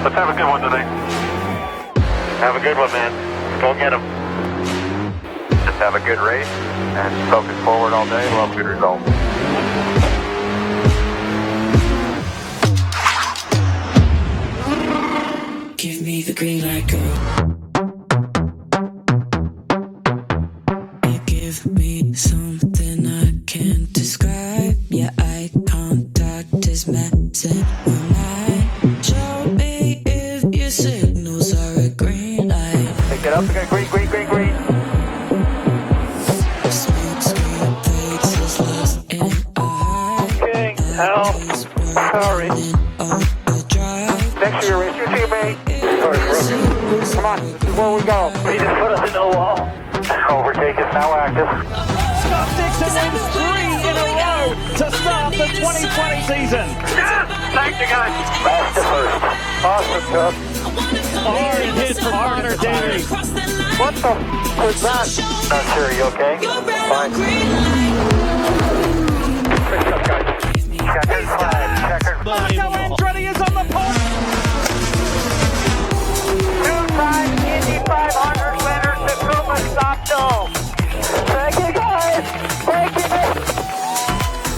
Let's have a good one today. Have a good one, man. Go get them. Just have a good race and focus forward all day. We'll have a good result. Give me the green light, girl. You give me something I can't describe. Your eye contact is messing with mine. Show me if your signals are a green light. Pick it up again. Green, green, green, green. Smoke screen fades is lost in a high. King, hell, sorry. Next to your race, your teammate. Sorry, come on, this is where we go. He just put us in the wall. Overtake is now active. Scott Dixon wins 3 in a row to start the 2020 season. Yes! Thank you, guys. Last to first. Awesome, Cup. Hard hit from Connor Daly. What the was that? Not sure, you okay? Fine. Great job, guys. Checkered flag, checkered flag. Marco Andretti is on the pole. Two-time Indy 500 winner, Takuma Sato. Thank you, guys. Thank you.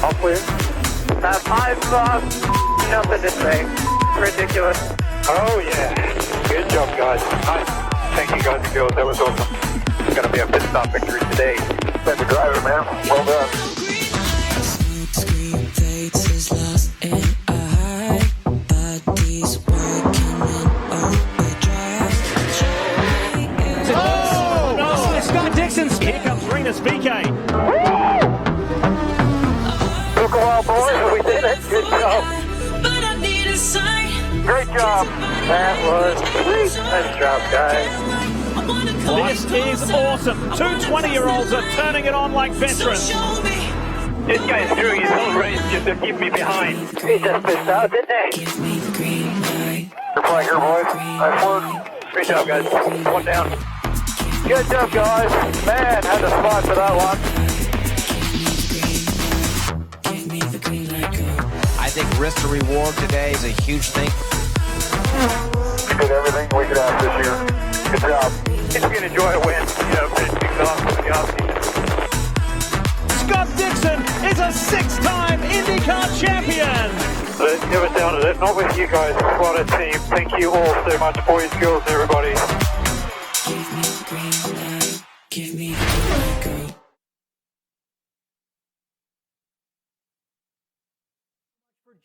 All clear. I've nothing to say. Ridiculous. Oh, yeah. Good job, guys. Nice. Thank you, guys and girls. That was awesome. It's going to be a pit stop victory today. Thank you, driver, man. Well done. Smoke screen fades is lost in a high. Bodies working in overdrive. Oh, no. Scott Dixon's. Here comes Renus BK. Took a while, boys, but we did it. Good job. But I need a sign. Great job. That was sweet. Nice job, guys. This is awesome. Two 20-year-olds are turning it on like veterans. Show me. This guy's doing his whole race just to keep me behind. He just missed out, didn't he? Give me the green light. You're playing here, boys. Nice work. Great job, guys. One down. Good job, guys. Man, had the spot for that one. Give me the green light, girl. I think risk to reward today is a huge thing. We did everything we could have this year. Good job. If you can enjoy a win, you know, it's exhausting in the offseason. Scott Dixon is a 6-time IndyCar champion. Never doubted it. Not with you guys. What a team. Thank you all so much, boys, girls, everybody. Give me the green light. Give me the green light, girl.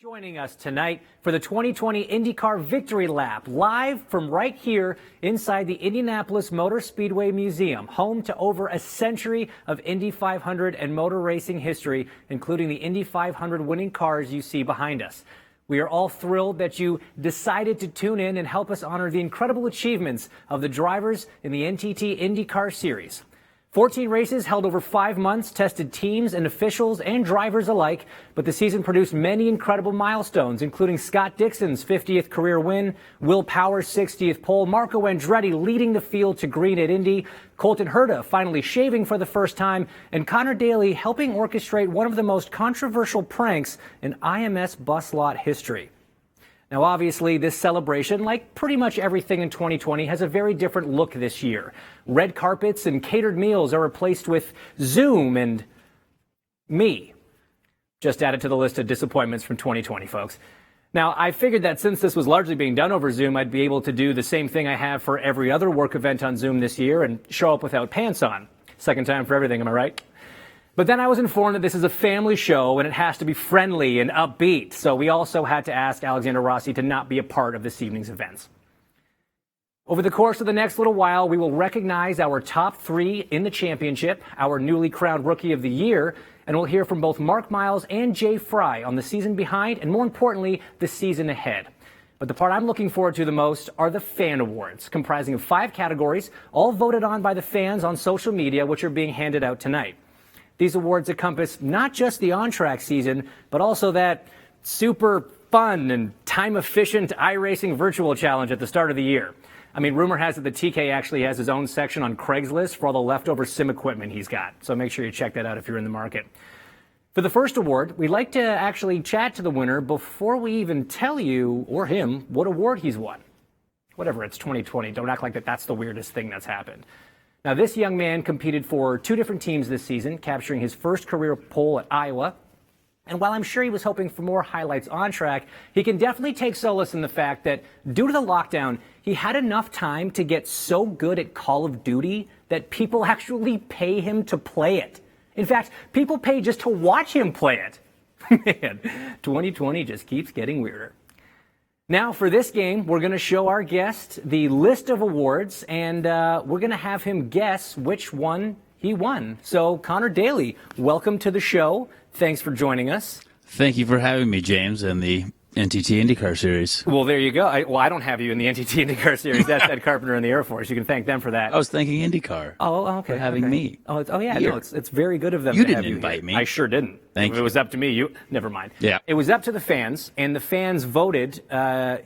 Joining us tonight for the 2020 IndyCar Victory Lap, live from right here inside the Indianapolis Motor Speedway Museum, home to over a century of Indy 500 and motor racing history, including the Indy 500 winning cars you see behind us. We are all thrilled that you decided to tune in and help us honor the incredible achievements of the drivers in the NTT INDYCAR Series. 14 races held over 5 months, tested teams and officials and drivers alike, but the season produced many incredible milestones, including Scott Dixon's 50th career win, Will Power's 60th pole, Marco Andretti leading the field to green at Indy, Colton Herta finally shaving for the first time, and Connor Daly helping orchestrate one of the most controversial pranks in IMS bus lot history. Now, obviously, this celebration, like pretty much everything in 2020, has a very different look this year. Red carpets and catered meals are replaced with Zoom and me. Just added to the list of disappointments from 2020, folks. Now, I figured that since this was largely being done over Zoom, I'd be able to do the same thing I have for every other work event on Zoom this year and show up without pants on. Second time for everything, am I right? But then I was informed that this is a family show and it has to be friendly and upbeat. So we also had to ask Alexander Rossi to not be a part of this evening's events. Over the course of the next little while, we will recognize our top 3 in the championship, our newly crowned Rookie of the Year, and we'll hear from both Mark Miles and Jay Fry on the season behind and, more importantly, the season ahead. But the part I'm looking forward to the most are the fan awards, comprising of 5 categories, all voted on by the fans on social media, which are being handed out tonight. These awards encompass not just the on-track season, but also that super fun and time-efficient Iracing virtual challenge at the start of the year. I mean, rumor has it that TK actually has his own section on Craigslist for all the leftover sim equipment he's got. So make sure you check that out if you're in the market. For the first award, we'd like to actually chat to the winner before we even tell you, or him, what award he's won. whatever, it's 2020. Don't act like that's the weirdest thing that's happened. Now, this young man competed for 2 different teams this season, capturing his first career pole at Iowa. And while I'm sure he was hoping for more highlights on track, he can definitely take solace in the fact that due to the lockdown, he had enough time to get so good at Call of Duty that people actually pay him to play it. In fact, people pay just to watch him play it. Man, 2020 just keeps getting weirder. Now, for this game, we're going to show our guest the list of awards, and we're going to have him guess which one he won. So, Connor Daly, welcome to the show. Thanks for joining us. Thank you for having me, James, and the NTT INDYCAR Series. Well, there you go. I don't have you in the NTT INDYCAR Series. That's Ed Carpenter in the Air Force. You can thank them for that. I was thanking INDYCAR. Oh, okay. For having me. Oh, yeah. Here. No, it's very good of them. You to have didn't you invite here. me. I sure didn't. Thank If you. it was up to me, you never mind. Yeah. It was up to the fans, and the fans voted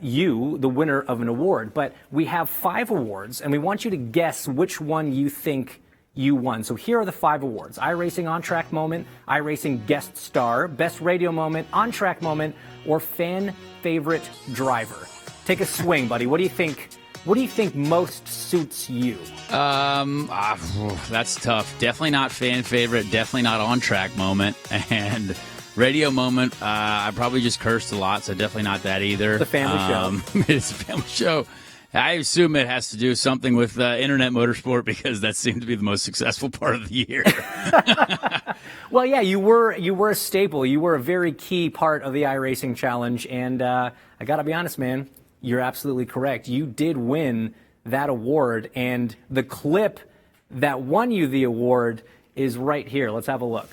you the winner of an award. But we have 5 awards, and we want you to guess which one you think you won. So here are the 5 awards: Iracing On-Track Moment, Iracing Guest Star, Best Radio Moment, On-Track Moment, or Fan Favorite Driver. Take a swing, buddy. What do you think? What do you think most suits you? That's tough. Definitely not fan favorite. Definitely not on-track moment. And radio moment, I probably just cursed a lot, so definitely not that either. It's a family show. It's a family show. I assume it has to do something with internet motorsport because that seemed to be the most successful part of the year. Well, yeah, you were a staple. You were a very key part of the Iracing Challenge, and I got to be honest, man, you're absolutely correct. You did win that award, and the clip that won you the award is right here. Let's have a look.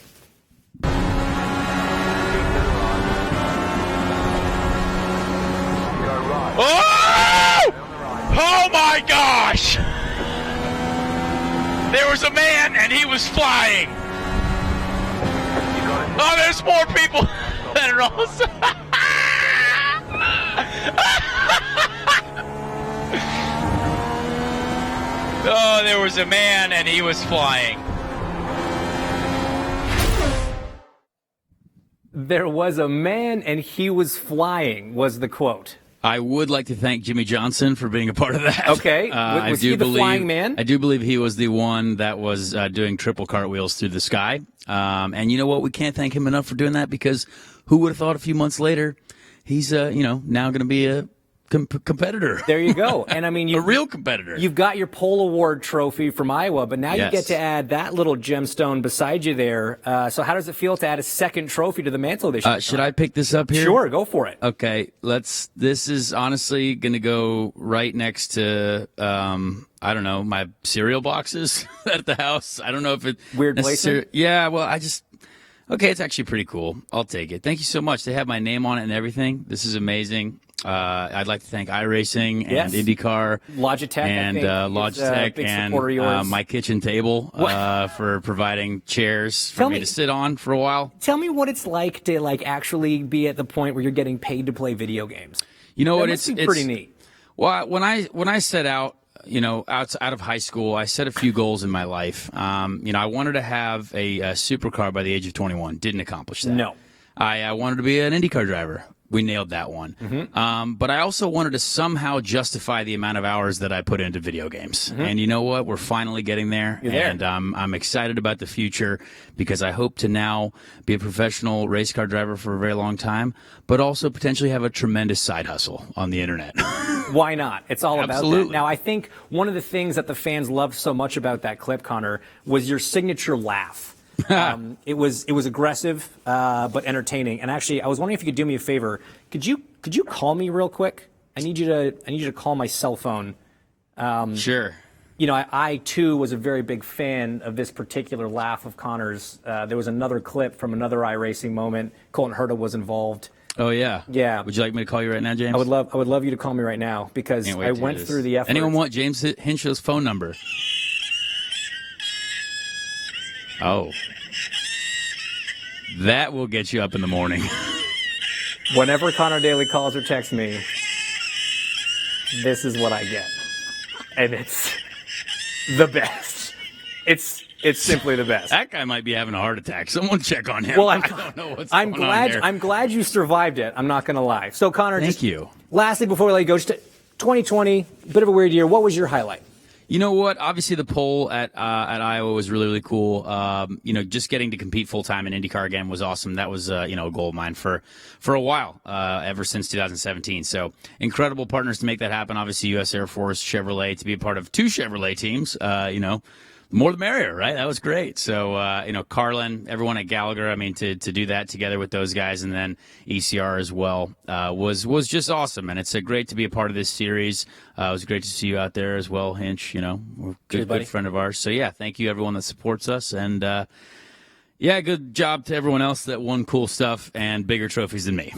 Oh my gosh! There was a man and he was flying. Oh, there's more people that are also. Oh, there was a man and he was flying. There was a man and he was flying, was the quote. I would like to thank Jimmy Johnson for being a part of that. Okay. Was he the flying man? I do believe he was the one that was doing triple cartwheels through the sky. And you know what? We can't thank him enough for doing that because who would have thought a few months later he's, now going to be a competitor. There you go. And I mean, a real competitor. You've got your pole award trophy from Iowa, but now you get to add that little gemstone beside you there. So how does it feel to add a second trophy to the mantle this year? Should I pick this up here? Sure, go for it. Okay, this is honestly going to go right next to, I don't know, my cereal boxes at the house. I don't know if it... Weird placement? Yeah, well, okay, it's actually pretty cool. I'll take it. Thank you so much. They have my name on it and everything. This is amazing. I'd like to thank Iracing and IndyCar, Logitech, and Logitech, and my kitchen table for providing chairs for me to sit on for a while. Tell me what it's like to actually be at the point where you're getting paid to play video games. You know what? It's pretty neat. Well, when I set out, out of high school, I set a few goals in my life. I wanted to have a supercar by the age of 21. Didn't accomplish that. No. I wanted to be an IndyCar driver. We nailed that one. Mm-hmm. But I also wanted to somehow justify the amount of hours that I put into video games. Mm-hmm. And you know what? We're finally getting there. You're there. And I'm excited about the future because I hope to now be a professional race car driver for a very long time, but also potentially have a tremendous side hustle on the internet. Why not? It's all about Absolutely. that. Now, I think one of the things that the fans loved so much about that clip, Connor, was your signature laugh. It was aggressive, but entertaining. And actually, I was wondering if you could do me a favor. Could you call me real quick? I need you to call my cell phone. Sure. I too was a very big fan of this particular laugh of Connor's. There was another clip from another Iracing moment. Colton Herta was involved. Oh yeah. Yeah. Would you like me to call you right now, James? I would love you to call me right now because I went through the effort. Anyone want James Hinshaw's phone number? Oh. That will get you up in the morning. Whenever Connor Daly calls or texts me, this is what I get. And it's the best. It's simply the best. That guy might be having a heart attack. Someone check on him. Well, I don't know what's going on there. I'm glad you survived it. I'm not going to lie. So, Connor, Thank you. Lastly, before we let you go, just 2020, bit of a weird year. What was your highlight? You know what? Obviously, the pole at Iowa was really, really cool. Just getting to compete full time in IndyCar again was awesome. That was a goal of mine for a while, ever since 2017. So incredible partners to make that happen. Obviously, U.S. Air Force, Chevrolet, to be a part of 2 Chevrolet teams. More the merrier, right? That was great. So, Carlin, everyone at Gallagher, I mean, to do that together with those guys, and then ECR as well, was just awesome. And it's great to be a part of this series. It was great to see you out there as well, Hinch. We're a good friend of ours. So, yeah, thank you, everyone that supports us. And, good job to everyone else that won cool stuff and bigger trophies than me.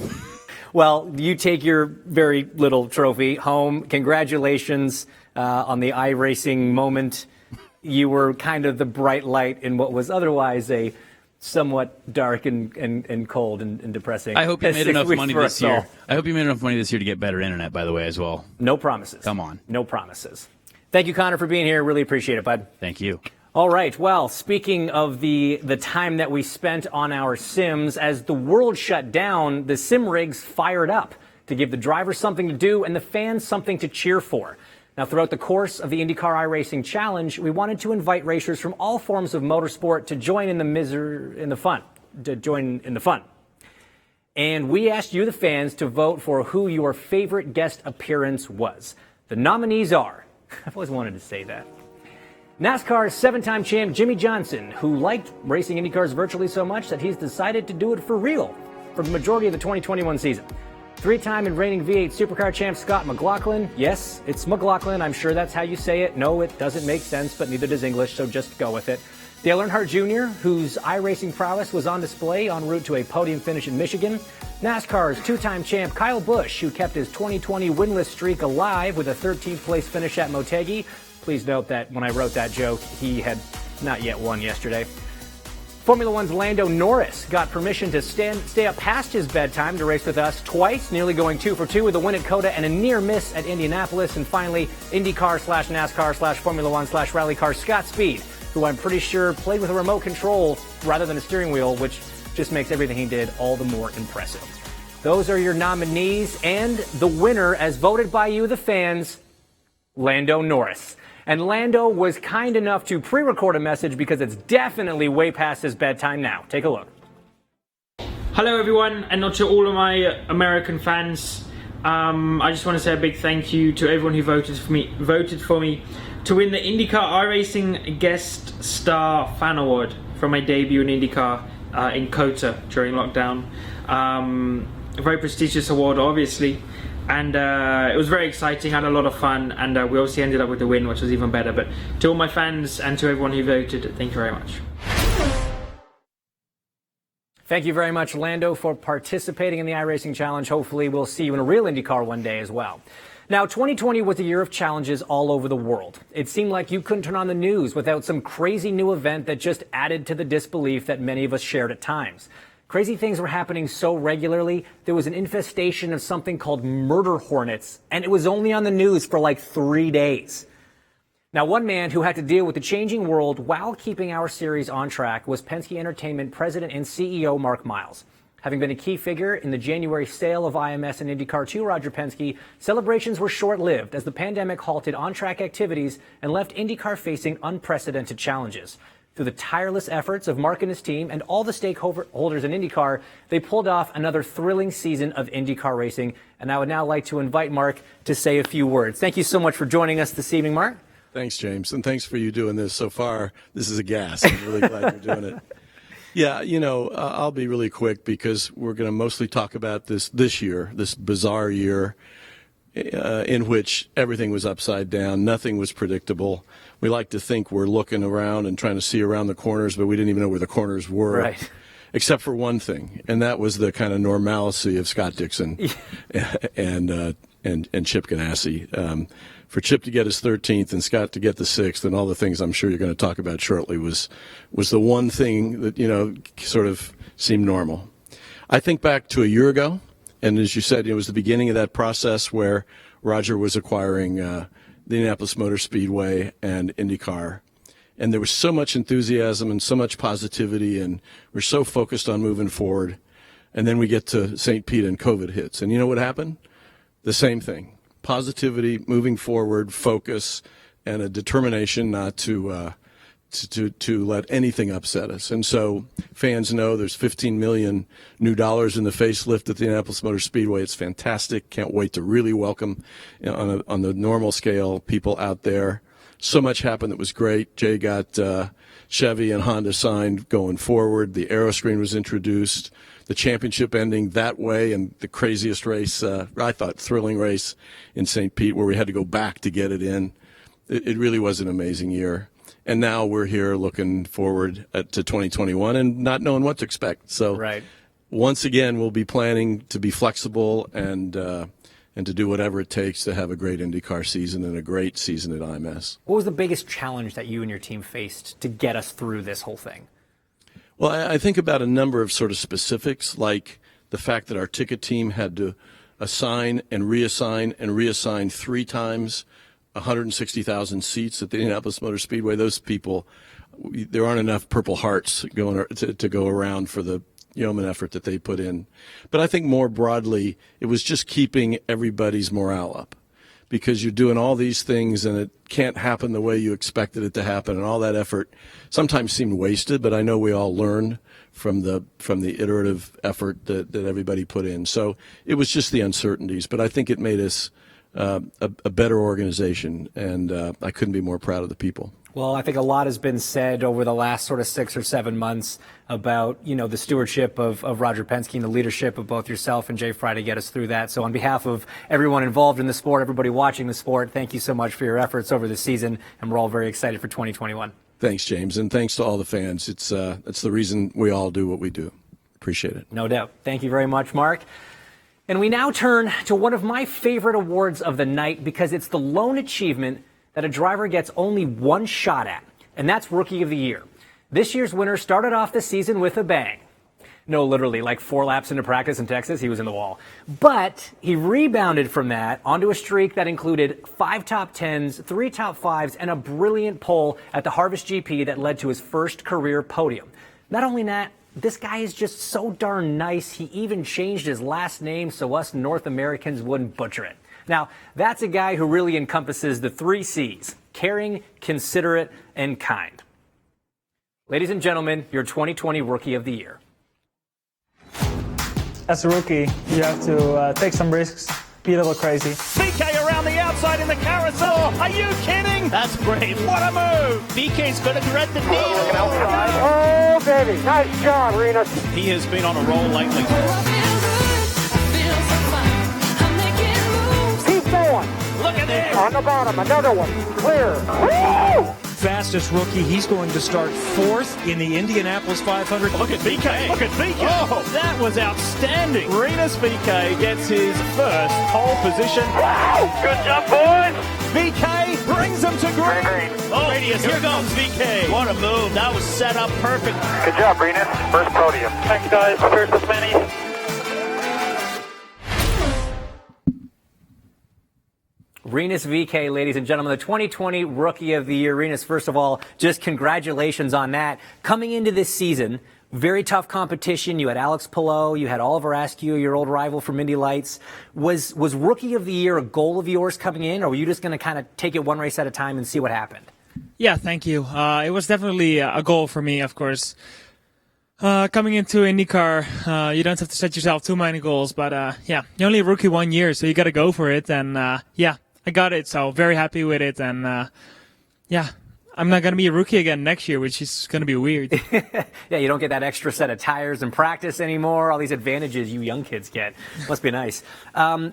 Well, you take your very little trophy home. Congratulations on the iRacing moment. You were kind of the bright light in what was otherwise a somewhat dark and cold and depressing. I hope you made enough money this year. I hope you made enough money this year to get better internet, by the way, as well. No promises. Come on. No promises. Thank you, Connor, for being here. Really appreciate it, bud. Thank you. All right. Well, speaking of the time that we spent on our sims, as the world shut down, the sim rigs fired up to give the drivers something to do and the fans something to cheer for. Now, throughout the course of the IndyCar iRacing Challenge, we wanted to invite racers from all forms of motorsport to join in the fun. And we asked you, the fans, to vote for who your favorite guest appearance was. The nominees are, I've always wanted to say that, NASCAR's 7-time champ Jimmy Johnson, who liked racing IndyCars virtually so much that he's decided to do it for real for the majority of the 2021 season. 3-time and reigning V8 Supercar champ Scott McLaughlin. Yes, it's McLaughlin. I'm sure that's how you say it. No, it doesn't make sense, but neither does English, so just go with it. Dale Earnhardt Jr., whose iRacing prowess was on display en route to a podium finish in Michigan. NASCAR's 2-time champ Kyle Busch, who kept his 2020 winless streak alive with a 13th place finish at Motegi. Please note that when I wrote that joke, he had not yet won yesterday. Formula One's Lando Norris got permission to stay up past his bedtime to race with us twice, nearly going 2 for 2 with a win at COTA and a near miss at Indianapolis. And finally, IndyCar/NASCAR/Formula One/Rally Car Scott Speed, who I'm pretty sure played with a remote control rather than a steering wheel, which just makes everything he did all the more impressive. Those are your nominees, and the winner, as voted by you, the fans, Lando Norris. And Lando was kind enough to pre-record a message because it's definitely way past his bedtime now. Take a look. Hello everyone, and to all of my American fans. I just want to say a big thank you to everyone who voted for me to win the IndyCar iRacing Guest Star Fan Award for my debut in IndyCar in COTA during lockdown. A very prestigious award, obviously. And it was very exciting, had a lot of fun, and we obviously ended up with the win, which was even better. But to all my fans and to everyone who voted, thank you very much. Thank you very much, Lando, for participating in the iRacing Challenge. Hopefully we'll see you in a real IndyCar one day as well. Now, 2020 was a year of challenges all over the world. It seemed like you couldn't turn on the news without some crazy new event that just added to the disbelief that many of us shared at times. Crazy things were happening so regularly, there was an infestation of something called murder hornets, and it was only on the news for like 3 days. Now, one man who had to deal with the changing world while keeping our series on track was Penske Entertainment President and CEO Mark Miles. Having been a key figure in the January sale of IMS and IndyCar to Roger Penske, celebrations were short-lived as the pandemic halted on-track activities and left IndyCar facing unprecedented challenges. Through the tireless efforts of Mark and his team and all the stakeholders in IndyCar, they pulled off another thrilling season of IndyCar racing. And I would now like to invite Mark to say a few words. Thank you so much for joining us this evening, Mark. Thanks, James. And thanks for you doing this so far. This is a gas. I'm really glad you're doing it. Yeah, I'll be really quick because we're going to mostly talk about this year, this bizarre year in which everything was upside down. Nothing was predictable. We like to think we're looking around and trying to see around the corners, but we didn't even know where the corners were. Right. Except for one thing, and that was the kind of normalcy of Scott Dixon and Chip Ganassi. For Chip to get his 13th and Scott to get the 6th, and all the things I'm sure you're going to talk about shortly, was the one thing that sort of seemed normal. I think back to a year ago, and as you said, it was the beginning of that process where Roger was acquiring the Indianapolis Motor Speedway and IndyCar. And there was so much enthusiasm and so much positivity, and we're so focused on moving forward. And then we get to St. Pete and COVID hits. And you know what happened? The same thing. positivity, moving forward, focus, and a determination not to let anything upset us. And so fans know there's $15 million new dollars in the facelift at the Indianapolis Motor Speedway. It's fantastic. Can't wait to really welcome, on the normal scale, people out there. So much happened that was great. Jay got Chevy and Honda signed going forward. The aero screen was introduced. The championship ending that way, and the craziest race, I thought, thrilling race in St. Pete where we had to go back to get it in. It really was an amazing year. And now we're here looking forward to 2021 and not knowing what to expect. So once again, we'll be planning to be flexible and to do whatever it takes to have a great IndyCar season and a great season at IMS. What was the biggest challenge that you and your team faced to get us through this whole thing? Well, I think about a number of sort of specifics, like the fact that our ticket team had to assign and reassign 3 times 160,000 seats at the Indianapolis Motor Speedway. Those people, there aren't enough Purple Hearts going to go around for the yeoman effort that they put in. But I think more broadly, it was just keeping everybody's morale up, because you're doing all these things and it can't happen the way you expected it to happen, and all that effort sometimes seemed wasted, but I know we all learned from the iterative effort that everybody put in. So it was just the uncertainties, but I think it made us a better organization, and I couldn't be more proud of the people. Well, I think a lot has been said over the last sort of 6 or 7 months about, the stewardship of Roger Penske and the leadership of both yourself and Jay Fry to get us through that. So on behalf of everyone involved in the sport, everybody watching the sport, thank you so much for your efforts over the season, and we're all very excited for 2021. Thanks, James, and thanks to all the fans. It's the reason we all do what we do. Appreciate it. No doubt. Thank you very much, Mark. And we now turn to one of my favorite awards of the night, because it's the lone achievement that a driver gets only one shot at, and that's Rookie of the Year. This year's winner started off the season with a bang. No, literally, like 4 laps into practice in Texas, he was in the wall. But he rebounded from that onto a streak that included 5 top 10s, 3 top 5s, and a brilliant pole at the Harvest GP that led to his first career podium. Not only that, this guy is just so darn nice, he even changed his last name so us North Americans wouldn't butcher it. Now, that's a guy who really encompasses the 3 C's: caring, considerate, and kind. Ladies and gentlemen, your 2020 Rookie of the Year. As a rookie, you have to take some risks, be a little crazy. BK around the outside in the carousel. Are you kidding? That's brave. What a move. BK's going to thread the needle. Oh, baby. Nice job, Renus. He has been on a roll lately. Keep going. Look at this. On the bottom, another one. Clear. Woo! Fastest rookie. He's going to start 4th in the Indianapolis 500. Look at BK. Look at BK. Oh, that was outstanding. Renus BK gets his first pole position. Wow. Good job, boys. BK brings them to green. Oh, radius. Here goes BK. What a move. That was set up perfect. Good job, Renus. First podium. Thanks, guys. Cheers to many. Renus VK, ladies and gentlemen, the 2020 Rookie of the Year. Renus, first of all, just congratulations on that. Coming into this season, very tough competition. You had Alex Palou, you had Oliver Askew, your old rival from Indy Lights. Was Rookie of the Year a goal of yours coming in, or were you just going to kind of take it one race at a time and see what happened? Yeah, thank you. It was definitely a goal for me, of course. Coming into IndyCar, you don't have to set yourself too many goals, but yeah, you're only a rookie 1 year, so you got to go for it, and yeah, I got it, so very happy with it, and yeah, I'm not going to be a rookie again next year, which is going to be weird. Yeah, you don't get that extra set of tires in practice anymore, all these advantages you young kids get. Must be nice.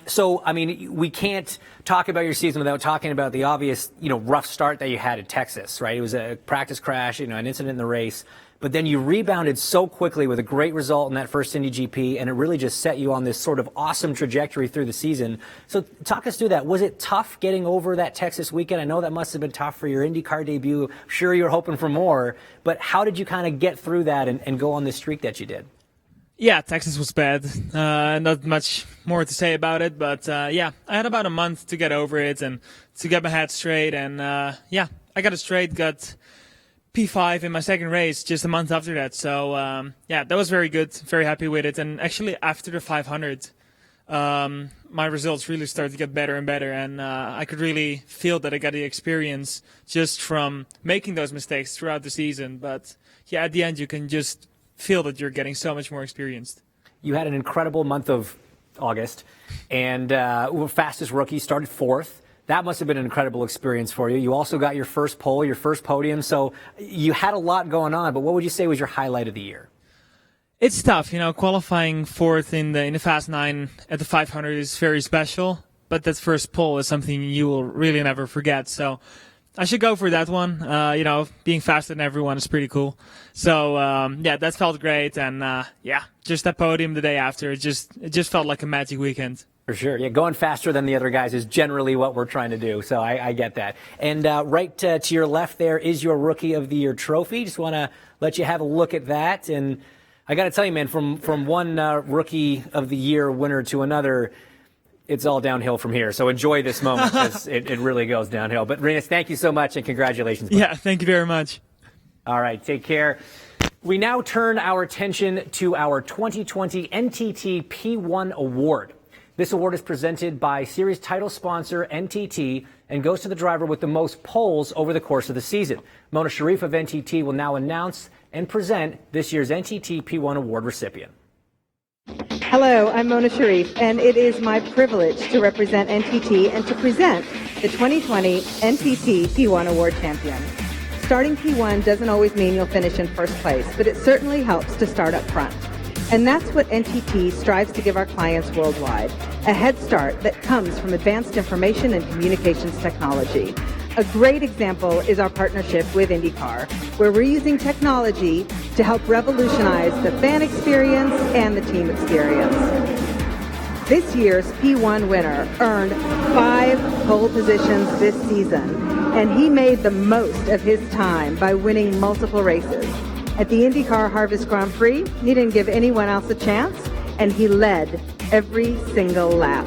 So, I mean, we can't talk about your season without talking about the obvious, rough start that you had at Texas, right? It was a practice crash, an incident in the race. But then you rebounded so quickly with a great result in that first Indy GP, and it really just set you on this sort of awesome trajectory through the season. So talk us through that. Was it tough getting over that Texas weekend? I know that must have been tough for your IndyCar debut. Sure, you were hoping for more, but how did you kind of get through that and go on this streak that you did? Yeah, Texas was bad. Not much more to say about it, but yeah, I had about a month to get over it and to get my head straight, and yeah, I got it straight, got P5 in my second race just a month after that. So, yeah, that was very good. Very happy with it. And actually, after the 500, my results really started to get better and better, and I could really feel that I got the experience just from making those mistakes throughout the season. But yeah, at the end, you can just feel that you're getting so much more experienced. You had an incredible month of August, and fastest rookie, started 4th. That must have been an incredible experience for you. You also got your first pole, your first podium, so you had a lot going on. But what would you say was your highlight of the year? It's tough, qualifying 4th in the Fast 9 at the 500 is very special, but that first pole is something you will really never forget. So I should go for that one. Being faster than everyone is pretty cool. So yeah, that felt great, and just that podium the day after, it just felt like a magic weekend. For sure. Yeah, going faster than the other guys is generally what we're trying to do, so I get that. And right to your left there is your Rookie of the Year trophy. Just want to let you have a look at that. And I got to tell you, man, from one Rookie of the Year winner to another, it's all downhill from here. So enjoy this moment because it really goes downhill. But Rinus, thank you so much and congratulations. Buddy. Yeah, thank you very much. All right, take care. We now turn our attention to our 2020 NTT P1 Award. This award is presented by series title sponsor NTT and goes to the driver with the most poles over the course of the season. Mona Sharif of NTT will now announce and present this year's NTT P1 Award recipient. Hello, I'm Mona Sharif, and it is my privilege to represent NTT and to present the 2020 NTT P1 Award champion. Starting P1 doesn't always mean you'll finish in first place, but it certainly helps to start up front. And that's what NTT strives to give our clients worldwide, a head start that comes from advanced information and communications technology. A great example is our partnership with INDYCAR, where we're using technology to help revolutionize the fan experience and the team experience. This year's P1 winner earned 5 pole positions this season, and he made the most of his time by winning multiple races. At the INDYCAR Harvest Grand Prix, he didn't give anyone else a chance, and he led every single lap.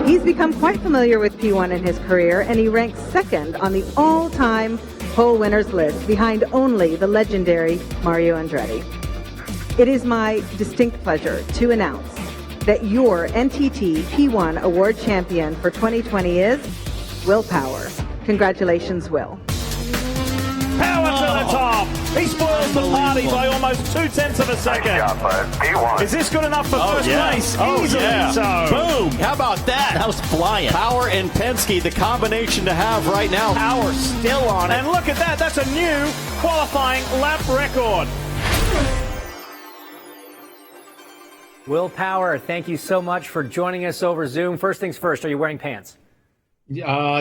He's become quite familiar with P1 in his career, and he ranks 2nd on the all-time pole winners list, behind only the legendary Mario Andretti. It is my distinct pleasure to announce that your NTT P1 Award champion for 2020 is Will Power. Congratulations, Will. Power to the top. He spoils the party by almost 0.2 of a second. Is this good enough for first place? Easily so. Boom. How about that? That was flying. Power and Penske, the combination to have right now. Power still on it. And look at that. That's a new qualifying lap record. Will Power, thank you so much for joining us over Zoom. First things first, are you wearing pants?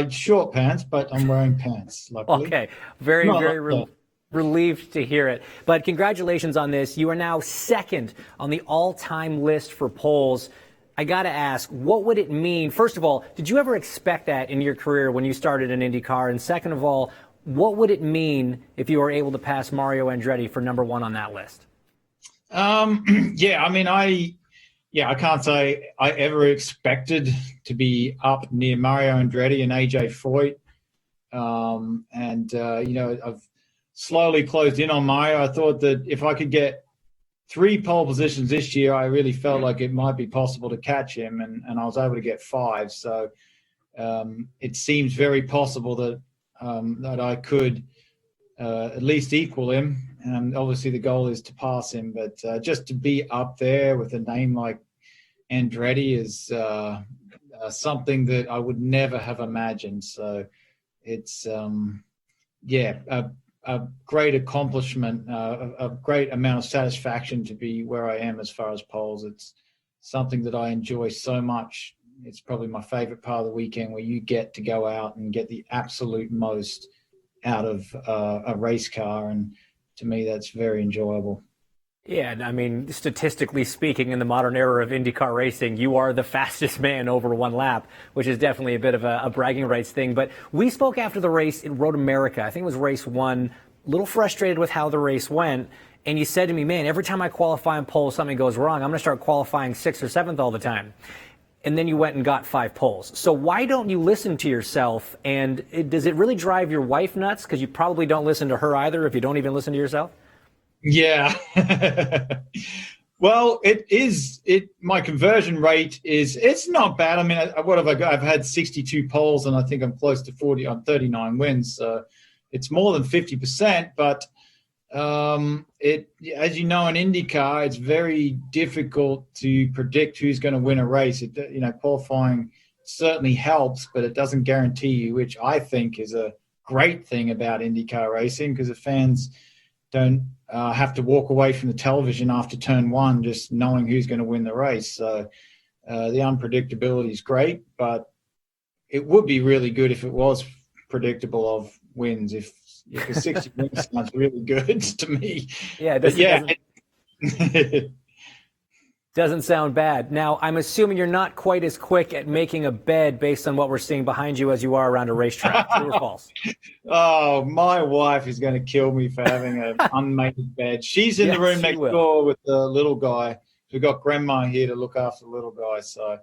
Short pants, but I'm wearing pants, luckily. Okay, very relieved to hear it. But congratulations on this. You are now 2nd on the all-time list for poles. I got to ask, what would it mean? First of all, did you ever expect that in your career when you started in IndyCar? And second of all, what would it mean if you were able to pass Mario Andretti for number 1 on that list? I can't say I ever expected to be up near Mario Andretti and AJ Foyt. I've slowly closed in on Mario. I thought that if I could get 3 pole positions this year, I really felt like it might be possible to catch him, and I was able to get 5. So it seems very possible that I could at least equal him. And obviously the goal is to pass him, but just to be up there with a name like Andretti is something that I would never have imagined. So it's, a great accomplishment, a great amount of satisfaction to be where I am as far as poles. It's something that I enjoy so much. It's probably my favorite part of the weekend, where you get to go out and get the absolute most out of a race car. And to me, that's very enjoyable. Yeah, and I mean, statistically speaking, in the modern era of IndyCar racing, you are the fastest man over 1 lap, which is definitely a bit of a bragging rights thing. But we spoke after the race in Road America. I think it was race 1, a little frustrated with how the race went. And you said to me, man, every time I qualify on pole, something goes wrong. I'm going to start qualifying 6th or 7th all the time. And then you went and got 5 poles. So why don't you listen to yourself? And does it really drive your wife nuts? Because you probably don't listen to her either if you don't even listen to yourself. Yeah. Well, it is. My conversion rate it's not bad. I mean, what have I got? I've had 62 polls, and I think I'm close to 40 on 39 wins. So it's more than 50%. But as you know, in IndyCar, it's very difficult to predict who's going to win a race. Qualifying certainly helps, but it doesn't guarantee you, which I think is a great thing about IndyCar racing, because the fans don't have to walk away from the television after turn one just knowing who's going to win the race. So the unpredictability is great, but it would be really good if it was predictable of wins. If 60 wins sounds really good to me. Yeah, doesn't sound bad. Now, I'm assuming you're not quite as quick at making a bed based on what we're seeing behind you as you are around a racetrack. True or false? Oh, my wife is going to kill me for having an unmade bed. She's in the room next door with the little guy. We've got grandma here to look after the little guy. So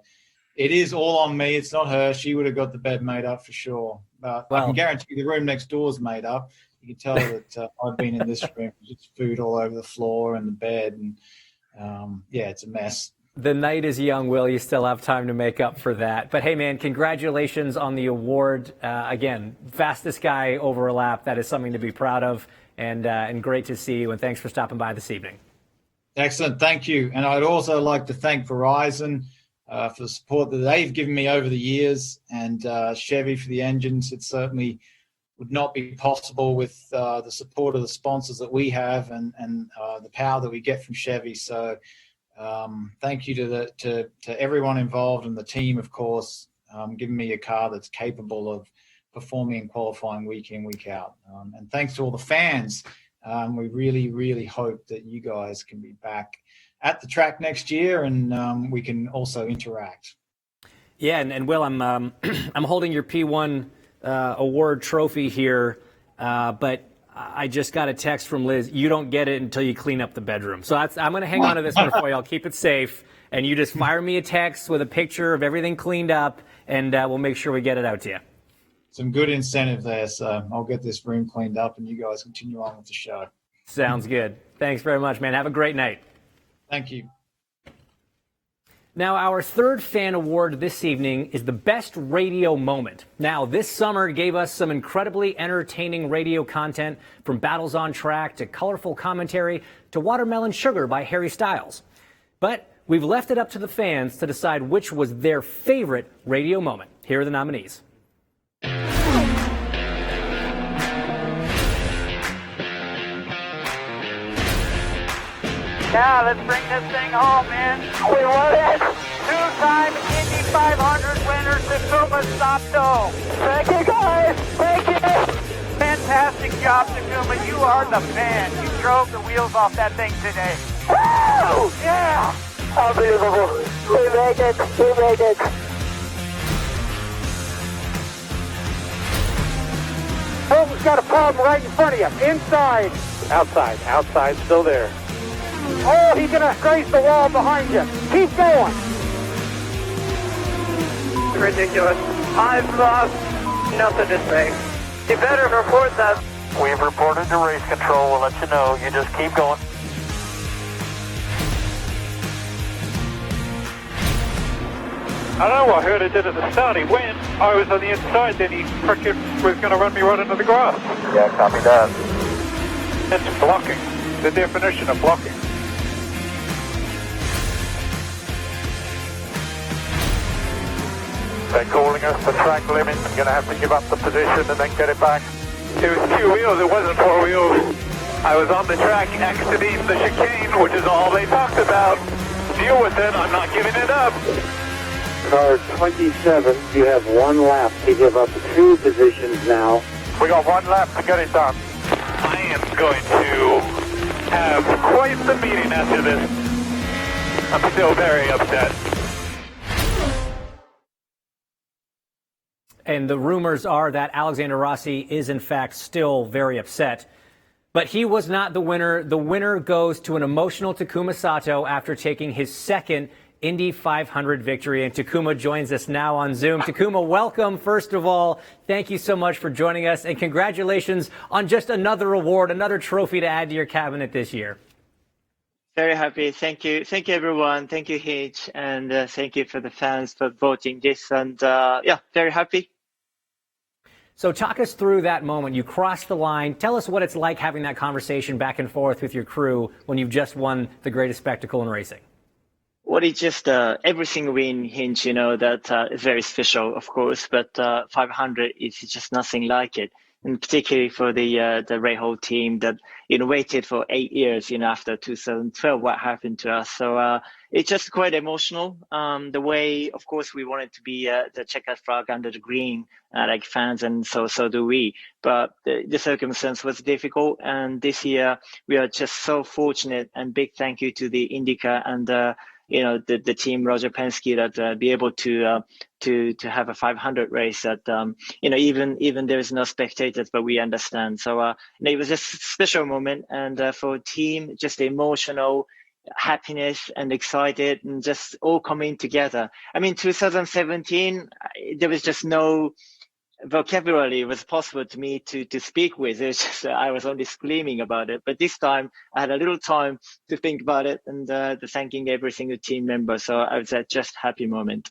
it is all on me. It's not her. She would have got the bed made up for sure. I can guarantee the room next door is made up. You can tell that I've been in this room. Just food all over the floor and the bed. And it's a mess. The night is young, Will. You still have time to make up for that. But hey, man, congratulations on the award. Again, fastest guy over a lap. That is something to be proud of, and great to see you. And thanks for stopping by this evening. Excellent. Thank you. And I'd also like to thank Verizon for the support that they've given me over the years, and Chevy for the engines. It certainly would not be possible with the support of the sponsors that we have and the power that we get from Chevy. So thank you to everyone involved and the team, of course, giving me a car that's capable of performing and qualifying week in, week out. And thanks to all the fans. We really, really hope that you guys can be back at the track next year, and we can also interact. Yeah, and Will, I'm I'm holding your P1 award trophy here, but I just got a text from Liz. You don't get it until you clean up the bedroom. So I'm going to hang on to this one for you. I'll keep it safe, and you just fire me a text with a picture of everything cleaned up, and we'll make sure we get it out to you. Some good incentive there, so I'll get this room cleaned up, and you guys continue on with the show. Sounds good. Thanks very much, man. Have a great night. Thank you. Now, our third fan award this evening is the Best Radio Moment. Now, this summer gave us some incredibly entertaining radio content, from Battles on Track to colorful commentary to Watermelon Sugar by Harry Styles. But we've left it up to the fans to decide which was their favorite radio moment. Here are the nominees. Now let's bring this thing home, man. We won it. Two-time Indy 500 winner, Takuma Sato. Thank you, guys. Thank you. Fantastic job, Takuma. You are the man. You drove the wheels off that thing today. Woo! Yeah. Unbelievable. We made it. We made it. Colton's got a problem right in front of you. Inside. Outside. Outside. Still there. Oh, he's going to graze the wall behind you. Keep going. Ridiculous. I've lost nothing to say. You better report that. We've reported to race control. We'll let you know. You just keep going. I don't know what Herder did at the start. He went. I was on the inside. Then he frickin' was going to run me right into the grass. Yeah, copy that. That's blocking. The definition of blocking. They're calling us the track limit. I'm going to have to give up the position and then get it back. It was 2 wheels, it wasn't 4 wheels. I was on the track exiting the chicane, which is all they talked about. Deal with it, I'm not giving it up. Car 27, you have 1 lap to give up 2 positions now. We got 1 lap to get it done. I am going to have quite the meeting after this. I'm still very upset. And the rumors are that Alexander Rossi is, in fact, still very upset. But he was not the winner. The winner goes to an emotional Takuma Sato after taking his second Indy 500 victory. And Takuma joins us now on Zoom. Takuma, welcome. First of all, thank you so much for joining us. And congratulations on just another award, another trophy to add to your cabinet this year. Very happy. Thank you. Thank you, everyone. Thank you, Hitch. And thank you for the fans for voting this. And yeah, very happy. So talk us through that moment. You crossed the line. Tell us what it's like having that conversation back and forth with your crew when you've just won the greatest spectacle in racing. Well, it's just every single win, Hinch, that is very special, of course, but 500 is just nothing like it. And particularly for the Rahal team that, waited for 8 years, after 2012, what happened to us. So it's just quite emotional. The way, of course, we wanted to be the checkered flag under the green, like fans, and so do we. But the circumstance was difficult. And this year, we are just so fortunate, and big thank you to the INDYCAR and the team, Roger Penske, that be able to have a 500 race that, even there is no spectators, but we understand. So, it was just a special moment. And for a team, just emotional, happiness and excited and just all coming together. I mean, 2017, there was just no vocabulary was possible to me to speak with. It's just, I was only screaming about it. But this time I had a little time to think about it and thanking every single team member. So I was at just happy moment.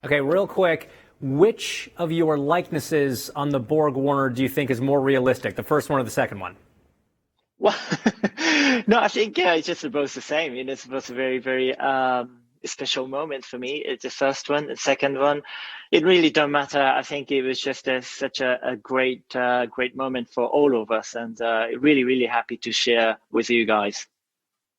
Okay, real quick, which of your likenesses on the Borg Warner do you think is more realistic, the first one or the second one? Well, no, I think it's just both the same. It's both a very, very special moment for me. It's the first one, the second one. It really don't matter. I think it was just such a great moment for all of us, and really, really happy to share with you guys.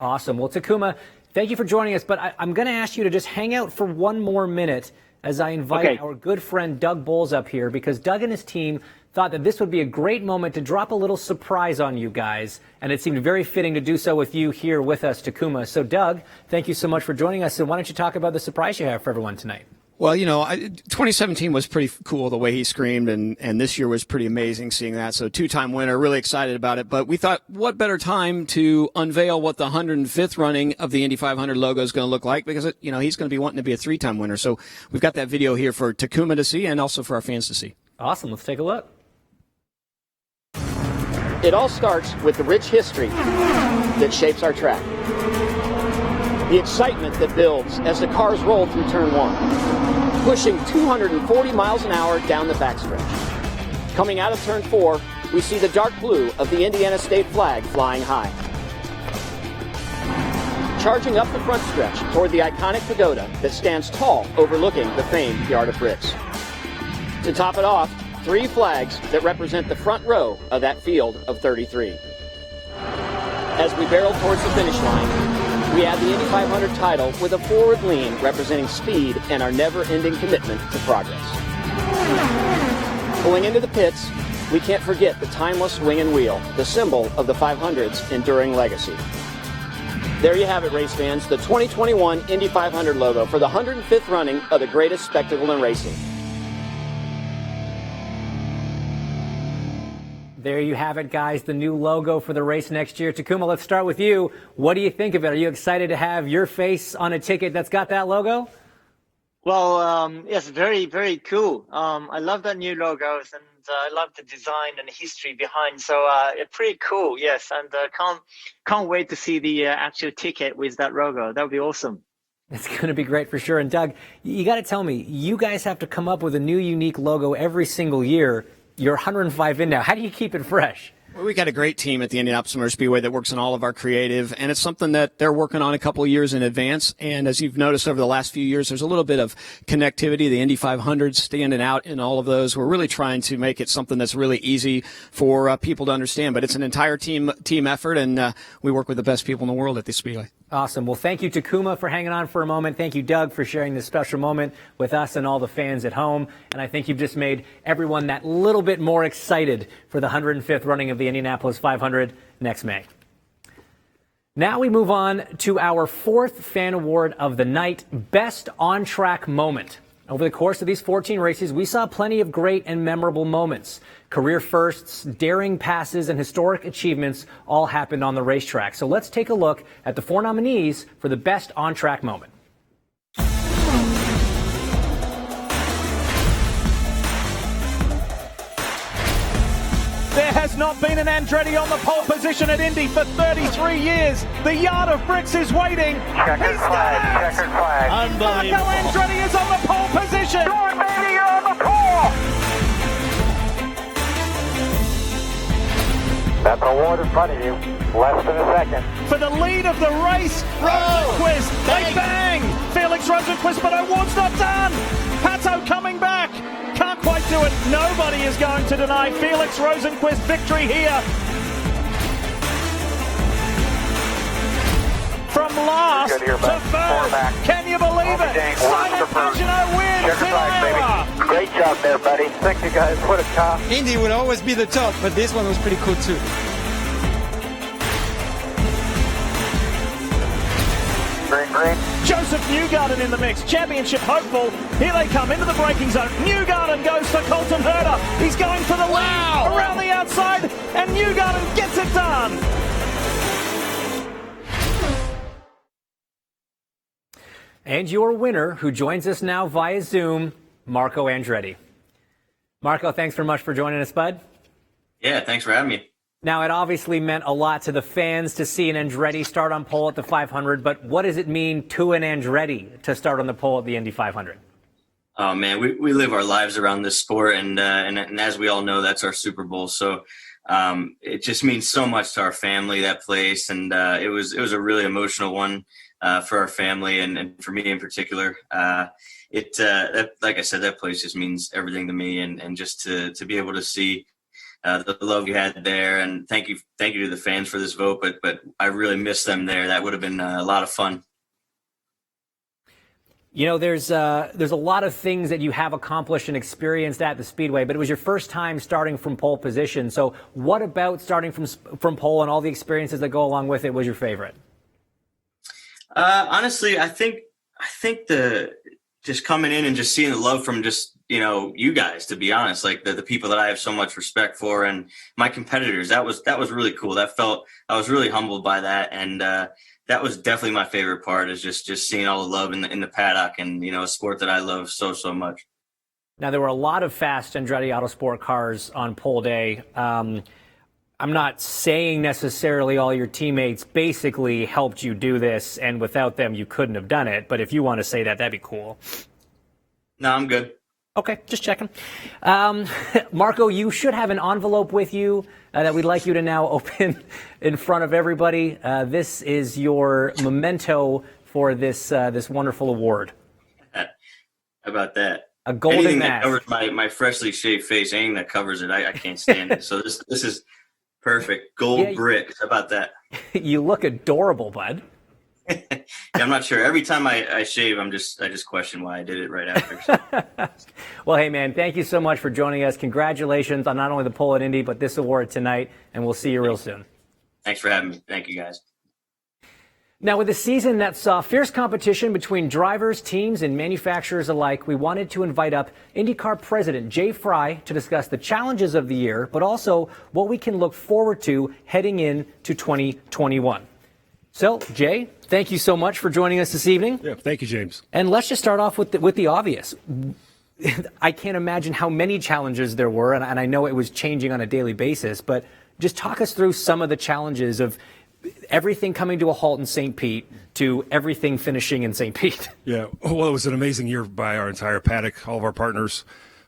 Awesome. Well, Takuma, thank you for joining us, but I'm going to ask you to just hang out for one more minute as I invite our good friend Doug Bowles up here, because Doug and his team thought that this would be a great moment to drop a little surprise on you guys, and it seemed very fitting to do so with you here with us, Takuma. So, Doug, thank you so much for joining us, and why don't you talk about the surprise you have for everyone tonight? Well, 2017 was pretty cool the way he screamed, and this year was pretty amazing seeing that. So two-time winner, really excited about it. But we thought, what better time to unveil what the 105th running of the Indy 500 logo is going to look like, because he's going to be wanting to be a three-time winner. So we've got that video here for Takuma to see and also for our fans to see. Awesome. Let's take a look. It all starts with the rich history that shapes our track. The excitement that builds as the cars roll through turn one, pushing 240 miles an hour down the backstretch. Coming out of turn four, we see the dark blue of the Indiana state flag flying high. Charging up the front stretch toward the iconic pagoda that stands tall overlooking the famed Yard of Bricks. To top it off, 3 flags that represent the front row of that field of 33. As we barrel towards the finish line, we add the Indy 500 title with a forward lean representing speed and our never-ending commitment to progress. Pulling into the pits, we can't forget the timeless wing and wheel, the symbol of the 500's enduring legacy. There you have it, race fans, the 2021 Indy 500 logo for the 105th running of the greatest spectacle in racing. There you have it, guys, the new logo for the race next year. Takuma, let's start with you. What do you think of it? Are you excited to have your face on a ticket that's got that logo? Well, yes, very, very cool. I love that new logos, and I love the design and the history behind. So pretty cool, yes. And can't wait to see the actual ticket with that logo. That would be awesome. It's going to be great for sure. And Doug, you got to tell me, you guys have to come up with a new unique logo every single year. You're 105 in now. How do you keep it fresh? Well, we got a great team at the Indianapolis Motor Speedway that works on all of our creative, and it's something that they're working on a couple of years in advance. And as you've noticed over the last few years, there's a little bit of connectivity. The Indy 500 standing out in all of those. We're really trying to make it something that's really easy for people to understand. But it's an entire team effort, and we work with the best people in the world at the Speedway. Awesome. Well, thank you, Takuma, for hanging on for a moment. Thank you, Doug, for sharing this special moment with us and all the fans at home. And I think you've just made everyone that little bit more excited for the 105th running of the Indianapolis 500 next May. Now we move on to our 4th fan award of the night, Best On-Track Moment. Over the course of these 14 races, we saw plenty of great and memorable moments. Career firsts, daring passes, and historic achievements all happened on the racetrack. So let's take a look at the 4 nominees for the Best On-Track Moment. There has There's not been an Andretti on the pole position at Indy for 33 years. The yard of bricks is waiting. Checkered flag, checkered flag. Marco Andretti is on the pole position. Do it, baby, you're on the pole. That's a award in front of you. Less than a second. For the lead of the race, Rosenquist, they bang! Felix Rosenquist, but award's not done! Pato coming back, can't quite do it. Nobody is going to deny Felix Rosenquist victory here. From last to first, can you believe it? Simon Pagenaud wins in Iowa. Great job there, buddy. Thank you, guys. What a car. Indy will always be the top, but this one was pretty cool too. Green. Joseph Newgarden in the mix, championship hopeful. Here they come into the braking zone. Newgarden goes for Colton Herta. He's going for the lead around the outside, and Newgarden gets it done. And your winner, who joins us now via Zoom, Marco Andretti. Marco, thanks very much for joining us, bud. Yeah, thanks for having me. Now, it obviously meant a lot to the fans to see an Andretti start on pole at the 500, but what does it mean to an Andretti to start on the pole at the Indy 500? Oh, man, we live our lives around this sport, and as we all know, that's our Super Bowl. So it just means so much to our family, that place, and it was a really emotional one for our family and for me in particular. Like I said, that place just means everything to me, and just to be able to see the love you had there, and thank you to the fans for this vote, but I really miss them there. That would have been a lot of fun. You know, there's a lot of things that you have accomplished and experienced at the Speedway, but it was your first time starting from pole position. So what about starting from pole and all the experiences that go along with it was your favorite? Honestly, I think the just coming in and just seeing the love from just, you guys, to be honest, like the people that I have so much respect for, and my competitors, that was really cool. I was really humbled by that. And, that was definitely my favorite part, is just seeing all the love in the paddock, and, a sport that I love so much. Now, there were a lot of fast Andretti Autosport cars on pole day. I'm not saying necessarily all your teammates basically helped you do this, and without them, you couldn't have done it. But if you want to say that, that'd be cool. No, I'm good. Okay, just checking. Marco, you should have an envelope with you that we'd like you to now open in front of everybody. This is your memento for this wonderful award. How about that? A golden anything mask. that covers my freshly shaved face, anything that covers it, I can't stand it. So this is perfect. Gold brick. How about that? You look adorable, bud. Yeah, I'm not sure. Every time I shave, I just question why I did it right after. So. Well, hey, man, thank you so much for joining us. Congratulations on not only the pole at Indy, but this award tonight, and we'll see you real soon. Thanks for having me. Thank you, guys. Now, with a season that saw fierce competition between drivers, teams, and manufacturers alike, we wanted to invite up IndyCar President Jay Fry to discuss the challenges of the year, but also what we can look forward to heading into 2021. So, Jay, thank you so much for joining us this evening. Yeah, thank you, James. And let's just start off with the obvious. I can't imagine how many challenges there were, and I know it was changing on a daily basis, but just talk us through some of the challenges of everything coming to a halt in St. Pete to everything finishing in St. Pete. Yeah, well, it was an amazing year by our entire paddock, all of our partners.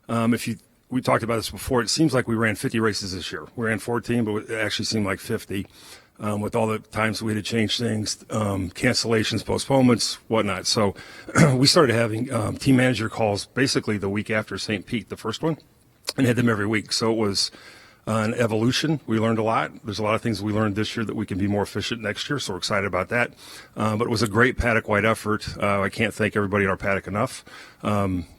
We talked about this before. It seems like we ran 50 races this year. We ran 14, but it actually seemed like 50. With all the times we had to change things, cancellations, postponements, whatnot. So we started having team manager calls basically the week after St. Pete, the first one, and had them every week. So it was an evolution. We learned a lot. There's a lot of things we learned this year that we can be more efficient next year, so we're excited about that. But it was a great paddock-wide effort. I can't thank everybody in our paddock enough.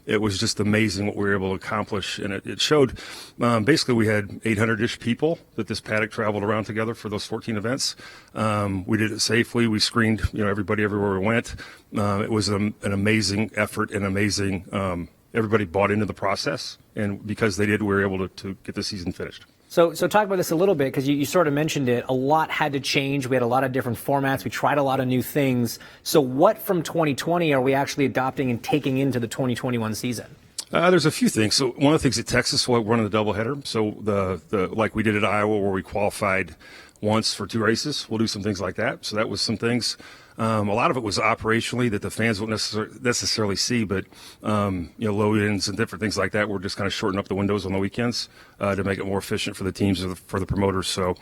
It was just amazing what we were able to accomplish, and it showed basically we had 800-ish people that this paddock traveled around together for those 14 events. We did it safely. We screened everybody everywhere we went. It was an amazing effort and amazing everybody bought into the process, and because they did, we were able to get the season finished. So talk about this a little bit, because you sort of mentioned it. A lot had to change. We had a lot of different formats. We tried a lot of new things. So what from 2020 are we actually adopting and taking into the 2021 season? There's a few things. So one of the things at Texas, we're running the doubleheader. So the like we did at Iowa, where we qualified once for 2 races, we'll do some things like that. So that was some things. A lot of it was operationally that the fans won't necessarily see, but load-ins and different things like that. We're just kind of shortening up the windows on the weekends to make it more efficient for the teams or for the promoters. So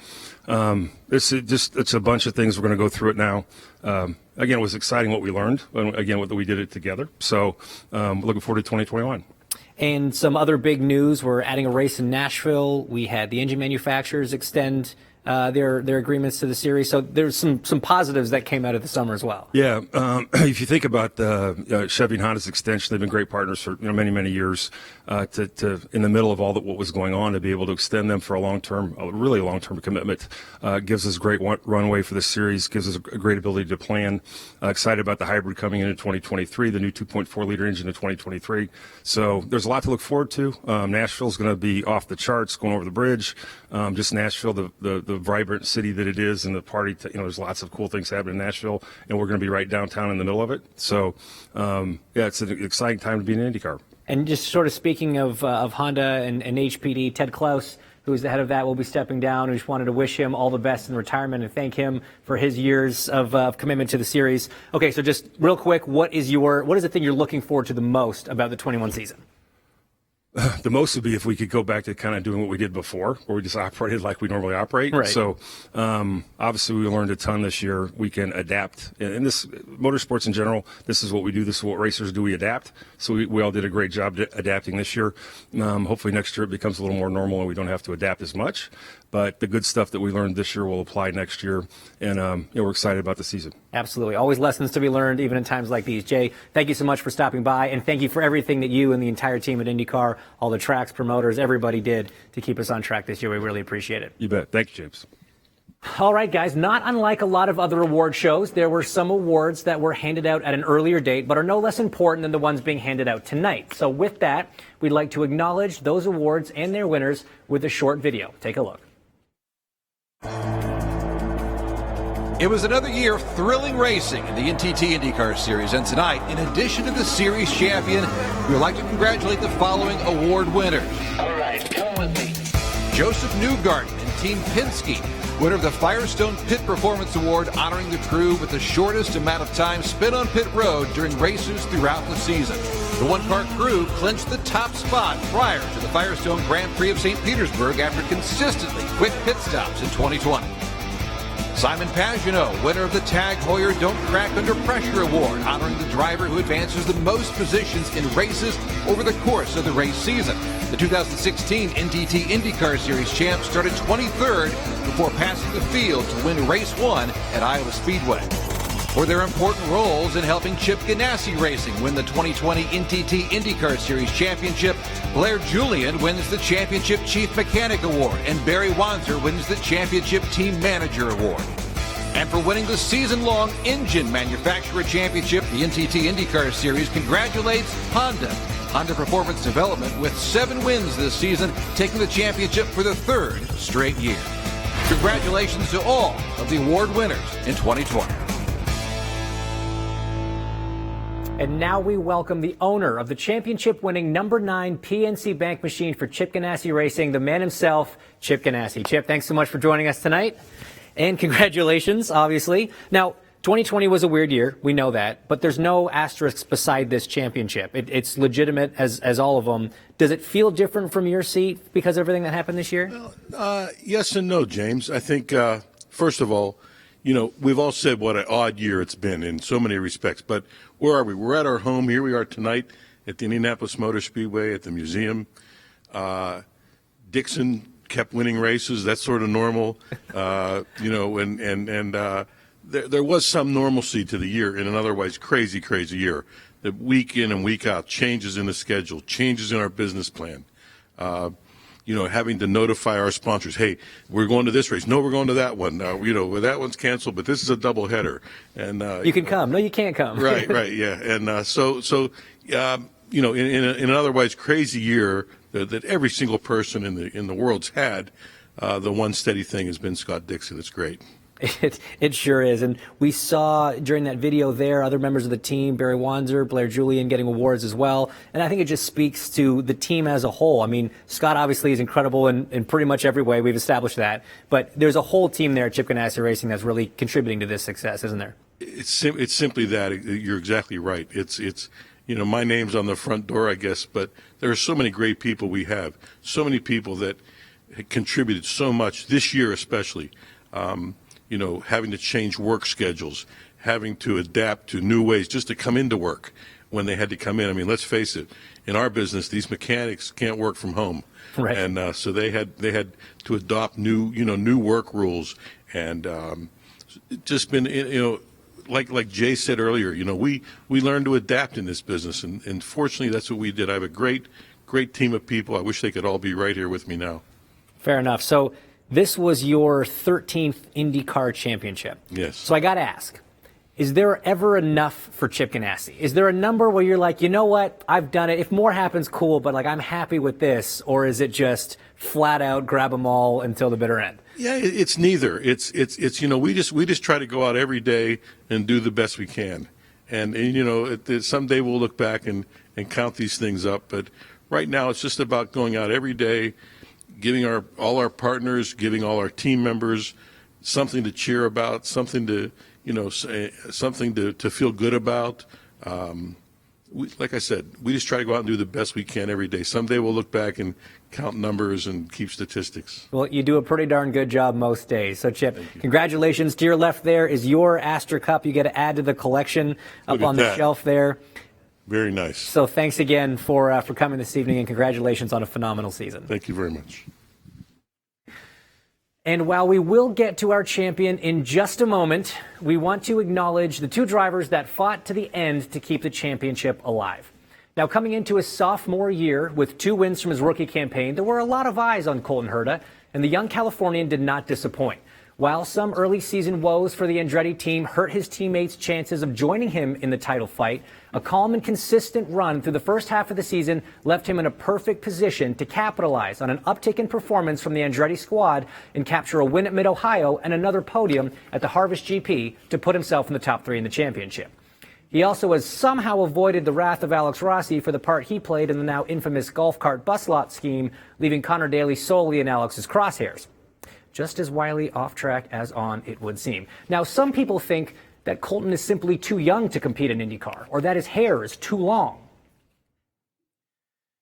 it's a bunch of things. We're going to go through it now. Again, it was exciting what we learned. Again, what we did it together. So looking forward to 2021. And some other big news: we're adding a race in Nashville. We had the engine manufacturers extend their agreements to the series. So there's some positives that came out of the summer as well. Yeah, if you think about Chevy and Honda's extension, they've been great partners for many years. To in the middle of all what was going on, to be able to extend them for a really long-term commitment gives us great runway for the series. Gives us a great ability to plan. Excited about the hybrid coming into 2023, the new 2.4 liter engine in 2023. So there's a lot to look forward to. Nashville's going to be off the charts, going over the bridge. Just Nashville, the vibrant city that it is, and the party. There's lots of cool things happening in Nashville, and we're going to be right downtown in the middle of it. So, it's an exciting time to be in IndyCar. And just sort of speaking of Honda and HPD, Ted Klaus, who's the head of that, will be stepping down. We just wanted to wish him all the best in retirement and thank him for his years of commitment to the series. Okay, so just real quick, what is the thing you're looking forward to the most about the 21 season? The most would be if we could go back to kind of doing what we did before, where we just operated like we normally operate. Right. So obviously we learned a ton this year. We can adapt. And this motorsports in general, this is what we do. This is what racers do. We adapt. So we all did a great job adapting this year. Hopefully next year it becomes a little more normal and we don't have to adapt as much. But the good stuff that we learned this year will apply next year. And we're excited about the season. Absolutely. Always lessons to be learned, even in times like these. Jay, thank you so much for stopping by, and thank you for everything that you and the entire team at IndyCar, all the tracks, promoters, everybody did to keep us on track this year. We really appreciate it. You bet. Thank you, James. All right, guys, not unlike a lot of other award shows, there were some awards that were handed out at an earlier date, but are no less important than the ones being handed out tonight. So with that, we'd like to acknowledge those awards and their winners with a short video. Take a look. It was another year of thrilling racing in the NTT INDYCAR Series, and tonight, in addition to the series champion, we would like to congratulate the following award winners. All right, come with me. Joseph Newgarden and Team Penske, winner of the Firestone Pit Performance Award, honoring the crew with the shortest amount of time spent on pit road during races throughout the season. The one-car crew clinched the top spot prior to the Firestone Grand Prix of St. Petersburg after consistently quick pit stops in 2020. Simon Pagenaud, winner of the Tag Heuer Don't Crack Under Pressure Award, honoring the driver who advances the most positions in races over the course of the race season. The 2016 NTT INDYCAR Series champ started 23rd before passing the field to win race 1 at Iowa Speedway. For their important roles in helping Chip Ganassi Racing win the 2020 NTT INDYCAR Series Championship, Blair Julian wins the Championship Chief Mechanic Award, and Barry Wanzer wins the Championship Team Manager Award. And for winning the season-long Engine Manufacturer Championship, the NTT INDYCAR Series congratulates Honda. Honda Performance Development with 7 wins this season, taking the championship for the 3rd straight year. Congratulations to all of the award winners in 2020. And now we welcome the owner of the championship-winning number 9 PNC Bank machine for Chip Ganassi Racing, the man himself, Chip Ganassi. Chip, thanks so much for joining us tonight. And congratulations, obviously. Now, 2020 was a weird year. We know that. But there's no asterisks beside this championship. It's legitimate as all of them. Does it feel different from your seat because of everything that happened this year? Yes and no, James. I think, first of all, we've all said what an odd year it's been in so many respects. But where are we? We're at our home. Here we are tonight at the Indianapolis Motor Speedway at the museum. Dixon kept winning races. That's sort of normal, there was some normalcy to the year in an otherwise crazy year. The week in and week out, changes in the schedule, changes in our business plan. Having to notify our sponsors, hey, we're going to this race. No, we're going to that one. That one's canceled, but this is a double header. And you can come. No, you can't come. Right, yeah. And in an otherwise crazy year that every single person in the world's had, the one steady thing has been Scott Dixon. It's great. It sure is. And we saw during that video there other members of the team, Barry Wanzer, Blair Julian, getting awards as well. And I think it just speaks to the team as a whole. I mean, Scott obviously is incredible in pretty much every way. We've established that. But there's a whole team there at Chip Ganassi Racing that's really contributing to this success, isn't there? It's simply that. You're exactly right. It's my name's on the front door, I guess, but there are so many great people we have, so many people that contributed so much this year especially. Having to change work schedules, having to adapt to new ways just to come into work when they had to come in. I mean, let's face it, in our business, these mechanics can't work from home. Right. And so they had to adopt new work rules, and just been, like Jay said earlier, we learned to adapt in this business, and fortunately that's what we did. I have a great team of people. I wish they could all be right here with me now. Fair enough. So this was your 13th IndyCar championship. Yes. So I got to ask, is there ever enough for Chip Ganassi? Is there a number where you're like, you know what, I've done it. If more happens, cool, but I'm happy with this. Or is it just flat out grab them all until the bitter end? Yeah, it's neither. It's we just try to go out every day and do the best we can. And someday we'll look back and count these things up. But right now it's just about going out every day, giving all our partners, giving all our team members something to cheer about, something to feel good about. Like I said, we just try to go out and do the best we can every day. Someday we'll look back and count numbers and keep statistics. Well, you do a pretty darn good job most days. So, Chip, congratulations. To your left there is your Astor Cup. You get to add to the collection up on the shelf there. Very nice. So thanks again for coming this evening, and congratulations on a phenomenal season. Thank you very much. And while we will get to our champion in just a moment, we want to acknowledge the two drivers that fought to the end to keep the championship alive. Now, coming into his sophomore year with 2 wins from his rookie campaign, there were a lot of eyes on Colton Herta, and the young Californian did not disappoint. While some early season woes for the Andretti team hurt his teammates' chances of joining him in the title fight, a calm and consistent run through the first half of the season left him in a perfect position to capitalize on an uptick in performance from the Andretti squad and capture a win at Mid-Ohio and another podium at the Harvest GP to put himself in the top 3 in the championship. He also has somehow avoided the wrath of Alex Rossi for the part he played in the now infamous golf cart bus lot scheme, leaving Connor Daly solely in Alex's crosshairs. Just as wily off track as on, it would seem. Now, some people think that Colton is simply too young to compete in IndyCar, or that his hair is too long.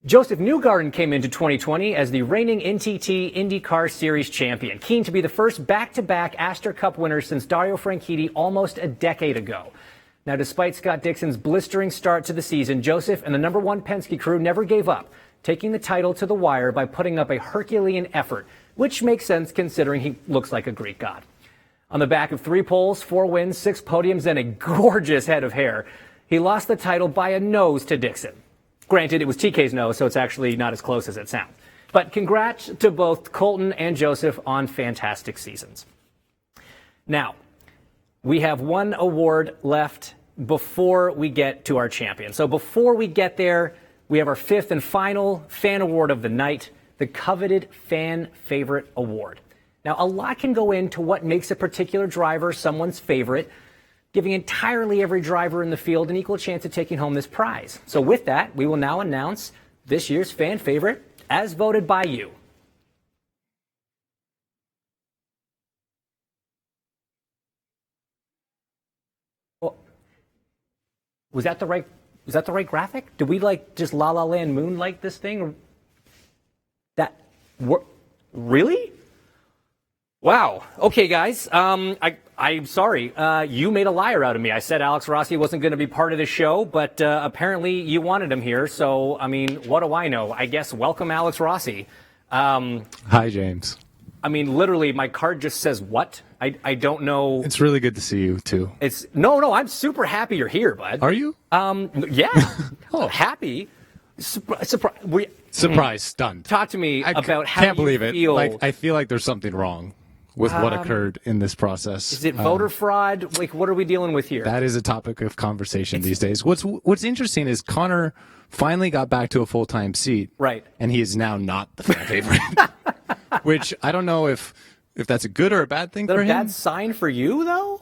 Joseph Newgarden came into 2020 as the reigning NTT INDYCAR Series champion, keen to be the first back-to-back Astor Cup winner since Dario Franchitti almost a decade ago. Now, despite Scott Dixon's blistering start to the season, Joseph and the number 1 Penske crew never gave up, taking the title to the wire by putting up a Herculean effort, which makes sense considering he looks like a Greek god. On the back of 3 poles, 4 wins, 6 podiums, and a gorgeous head of hair, he lost the title by a nose to Dixon. Granted, it was TK's nose, so it's actually not as close as it sounds. But congrats to both Colton and Joseph on fantastic seasons. Now, we have 1 award left before we get to our champion. So before we get there, we have our 5th and final fan award of the night, the coveted Fan Favorite Award. Now, a lot can go into what makes a particular driver someone's favorite, giving entirely every driver in the field an equal chance of taking home this prize. So with that, we will now announce this year's fan favorite as voted by you. Well, was that the right graphic? Did we just La La Land moonlight this thing? Or really? Wow. Okay, guys. I'm sorry. You made a liar out of me. I said Alex Rossi wasn't going to be part of the show, but apparently you wanted him here. So, I mean, what do I know? I guess welcome Alex Rossi. Hi, James. I mean, literally, my card just says what? I don't know. It's really good to see you, too. No, I'm super happy you're here, bud. Are you? Yeah. Happy. Surprise, stunned. Talk to me about how can't believe you it. feel. I feel like there's something wrong with what occurred in this process. Is it voter fraud? What are we dealing with here? That is a topic of conversation these days. What's interesting is Connor finally got back to a full-time seat. Right. And he is now not the fan favorite. Which I don't know if if that's a good or a bad thing for him. Is that a bad sign for you, though?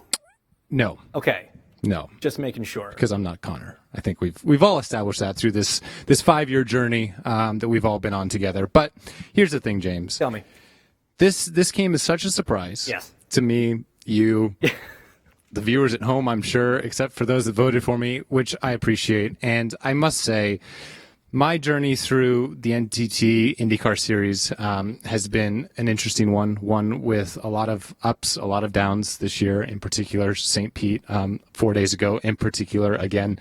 No. Okay. No. Just making sure. Because I'm not Connor. I think we've all established that through this 5-year journey that we've all been on together. But here's the thing, James. Tell me. This came as such a surprise. Yes. To me, you, the viewers at home, I'm sure, except for those that voted for me, which I appreciate. And I must say, my journey through the NTT INDYCAR Series has been an interesting one with a lot of ups, a lot of downs this year, in particular St. Pete 4 days ago, in particular again.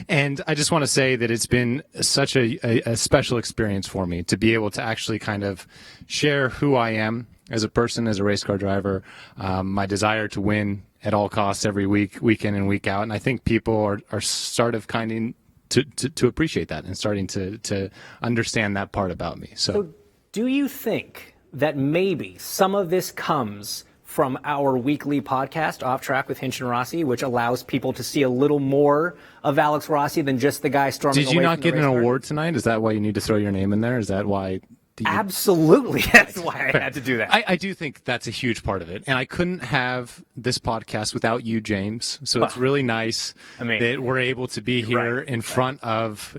And I just want to say that it's been such a special experience for me to be able to actually kind of share who I am as a person, as a race car driver, my desire to win at all costs every week, week in and week out. And I think people are sort of kind of to appreciate that and starting to understand that part about me. So do you think that maybe some of this comes from our weekly podcast, Off Track with Hinch and Rossi, which allows people to see a little more of Alex Rossi than just the guy storming away? Did you not get an award tonight? Is that why you need to throw your name in there? Is that why? Absolutely. That's why I had to do that. I do think that's a huge part of it. And I couldn't have this podcast without you, James. So it's really nice that we're able to be here in front of,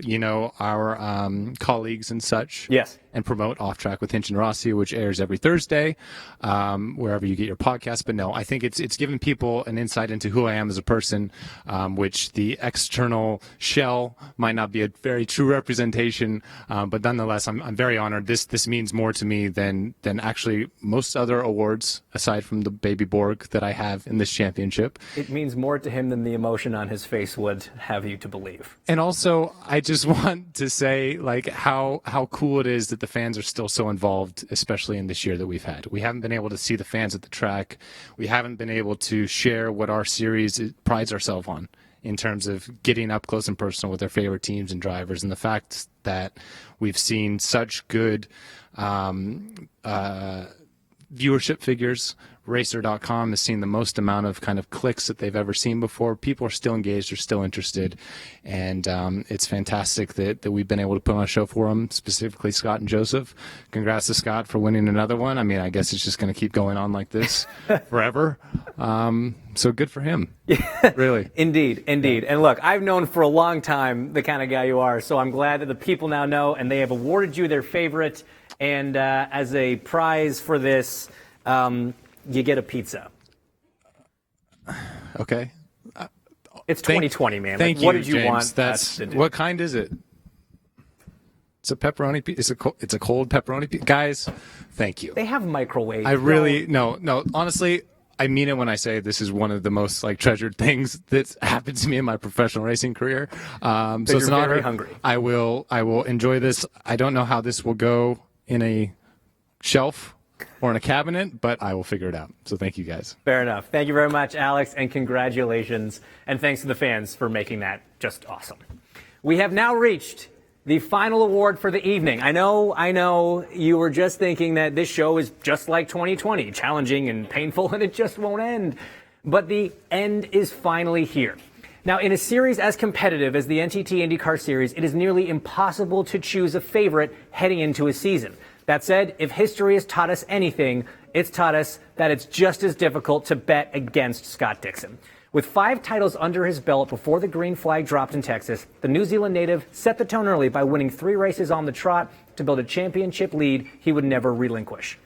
our colleagues and such. Yes. And promote Off Track with Hinch and Rossi, which airs every Thursday, wherever you get your podcast. But no, I think it's given people an insight into who I am as a person, which the external shell might not be a very true representation. But nonetheless, I'm very honored. This means more to me than actually most other awards, aside from the baby Borg that I have in this championship. It means more to him than the emotion on his face would have you to believe. And also, I just want to say, how cool it is that the fans are still so involved, especially in this year that we've had. We haven't been able to see the fans at the track. We haven't been able to share what our series prides ourselves on in terms of getting up close and personal with our favorite teams and drivers. And the fact that we've seen such good viewership figures. Racer.com has seen the most amount of kind of clicks that they've ever seen before. People are still engaged, they're still interested, and it's fantastic that we've been able to put on a show for them, specifically Scott and Joseph. Congrats to Scott for winning another one. I mean, I guess it's just going to keep going on like this forever. So good for him, really. Indeed. And look, I've known for a long time the kind of guy you are, so I'm glad that the people now know, and they have awarded you their favorite, and as a prize for this, you get a pizza. Okay. It's 2020, man. Thank you, what did you James. want? What kind is it? It's a pepperoni pizza. It's a cold pepperoni pizza. Guys, thank you. They have microwaves. I really no. Honestly, I mean it when I say this is one of the most treasured things that's happened to me in my professional racing career. So it's an honor. Very hungry. I will enjoy this. I don't know how this will go in a shelf or in a cabinet, but I will figure it out. So thank you, guys. Fair enough. Thank you very much, Alex, and congratulations. And thanks to the fans for making that just awesome. We have now reached the final award for the evening. I know you were just thinking that this show is just like 2020, challenging and painful, and it just won't end. But the end is finally here. Now, in a series as competitive as the NTT INDYCAR Series, it is nearly impossible to choose a favorite heading into a season. That said, if history has taught us anything, it's taught us that it's just as difficult to bet against Scott Dixon. With 5 titles under his belt before the green flag dropped in Texas, the New Zealand native set the tone early by winning 3 races on the trot to build a championship lead he would never relinquish.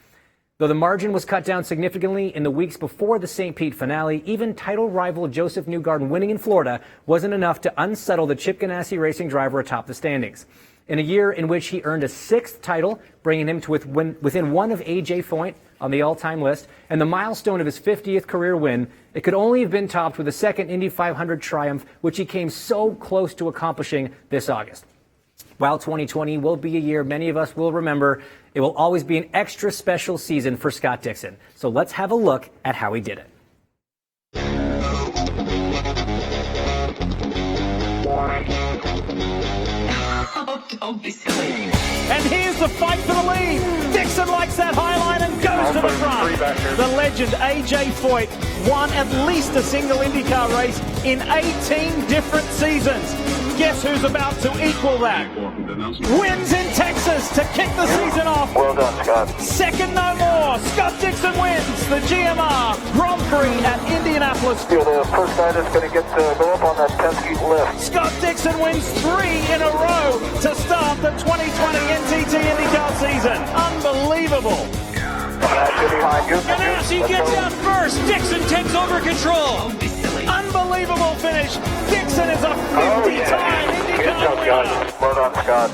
Though the margin was cut down significantly in the weeks before the St. Pete finale, even title rival Joseph Newgarden winning in Florida wasn't enough to unsettle the Chip Ganassi Racing driver atop the standings. In a year in which he earned a 6th title, bringing him to within one of A.J. Foyt on the all-time list, and the milestone of his 50th career win, it could only have been topped with a second Indy 500 triumph, which he came so close to accomplishing this August. While 2020 will be a year many of us will remember, it will always be an extra special season for Scott Dixon. So let's have a look at how he did it. Don't be silly. And here's the fight for the lead. Dixon likes that high line and goes to the front. The legend A.J. Foyt won at least a single IndyCar race in 18 different seasons. guess who's about to equal that? Wins in Texas to kick the season off. Well done, Scott. Second no more. Scott Dixon wins the GMR Grand Prix at Indianapolis. You're the first guy that's going to get to go up on that Penske lift. Scott Dixon wins 3 in a row to start the 2020 NTT INDYCAR season. Unbelievable. Ganassi gets out first. Dixon takes over control. Unbelievable finish. Dixon is a 50-time INDYCAR winner. Well done, Scott.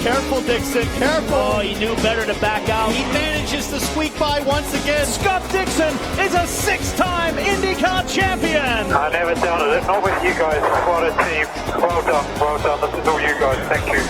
Careful, Dixon. Careful. Oh, he knew better to back out. He manages to squeak by once again. Scott Dixon is a 6-time INDYCAR champion. I never doubted it. Not with you guys. What a team. Well done. Well done. This is all you guys. Thank you.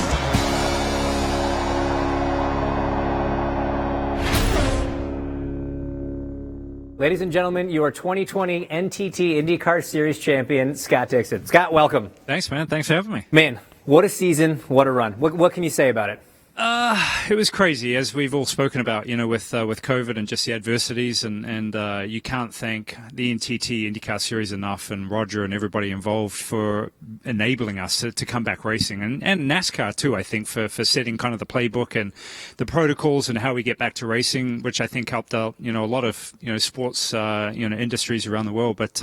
Ladies and gentlemen, your 2020 NTT INDYCAR Series champion, Scott Dixon. Scott, welcome. Thanks, man. Thanks for having me. Man, what a season, what a run. What can you say about it? It was crazy, as we've all spoken about, with COVID and just the adversities, and you can't thank the NTT INDYCAR Series enough, and Roger and everybody involved for enabling us to come back racing, and NASCAR too, I think, for setting kind of the playbook and the protocols and how we get back to racing, which I think helped out, a lot of, sports, industries around the world, but,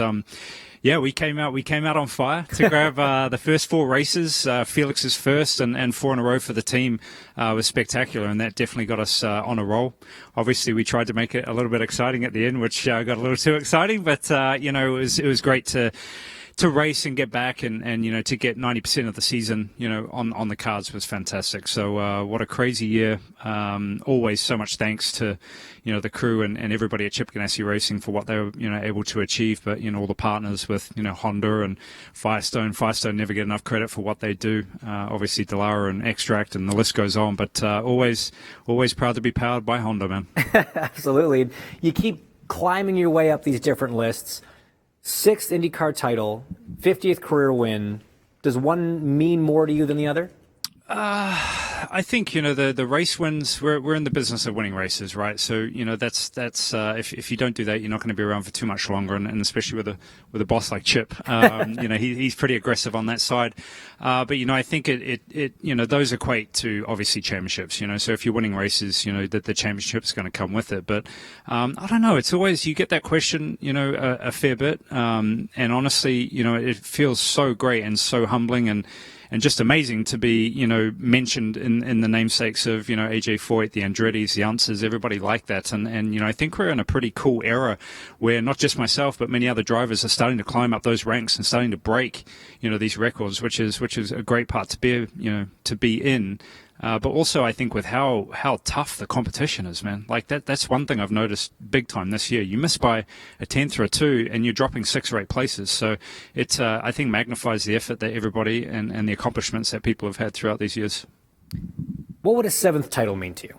yeah, we came out on fire to grab the first 4 races. Felix's first and 4 in a row for the team was spectacular, and that definitely got us on a roll. Obviously, we tried to make it a little bit exciting at the end, which got a little too exciting, but it was great to race and get back, and to get 90% of the season on the cards was fantastic. So what a crazy year. Always so much thanks to the crew and everybody at Chip Ganassi Racing for what they were able to achieve, but all the partners with Honda and Firestone never get enough credit for what they do. Obviously Dallara and Extract, and the list goes on, but always proud to be powered by Honda, man. Absolutely. You keep climbing your way up these different lists. 6th IndyCar title, 50th career win. Does one mean more to you than the other? I think the race wins. We're in the business of winning races, right? So that's if you don't do that, you're not going to be around for too much longer, and especially with a boss like Chip, he's pretty aggressive on that side. But I think it those equate to obviously championships. So if you're winning races, that the championship's going to come with it. But I don't know. It's always, you get that question, a fair bit, and honestly, it feels so great and so humbling and just amazing to be, mentioned in the namesakes of, AJ Foyt, the Andretti's, the Unses, everybody like that. And I think we're in a pretty cool era where not just myself, but many other drivers are starting to climb up those ranks and starting to break, these records, which is a great part to be in. But also, I think with how tough the competition is, man. Like that's one thing I've noticed big time this year. You miss by a 10th or a 2, and you're dropping 6 or 8 places. So it, I think, magnifies the effort that everybody and the accomplishments that people have had throughout these years. What would a 7th title mean to you?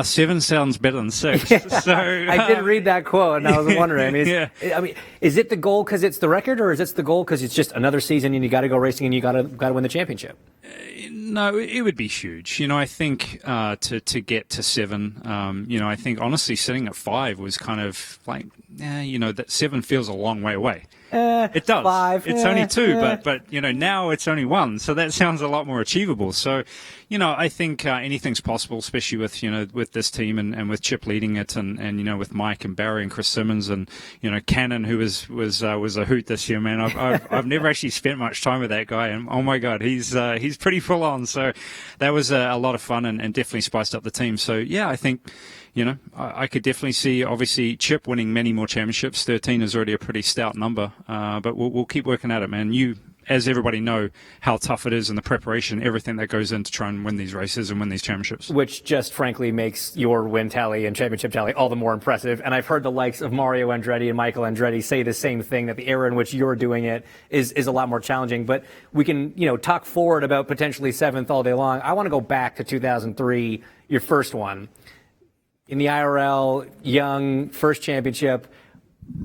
7 sounds better than 6. So I did read that quote, and I was wondering. Is it the goal because it's the record, or is it the goal because it's just another season and you got to go racing and you got to win the championship? No, it would be huge. I think to get to 7, I think honestly sitting at 5 was kind of like, that 7 feels a long way away. It does. 5. It's only 2, but now it's only 1, so that sounds a lot more achievable. So, I think anything's possible, especially with this team and with Chip leading it, and with Mike and Barry and Chris Simmons and Cannon, who was a hoot this year, man. I've never actually spent much time with that guy, and oh my God, he's pretty full on. So that was a lot of fun and definitely spiced up the team. So yeah, I think. I could definitely see, obviously, Chip winning many more championships. 13 is already a pretty stout number, but we'll keep working at it, man. You, as everybody know, how tough it is and the preparation, everything that goes in to try and win these races and win these championships. Which just frankly makes your win tally and championship tally all the more impressive. And I've heard the likes of Mario Andretti and Michael Andretti say the same thing, that the era in which you're doing it is a lot more challenging. But we can, talk forward about potentially 7th all day long. I want to go back to 2003, your first one. In the IRL, young, first championship,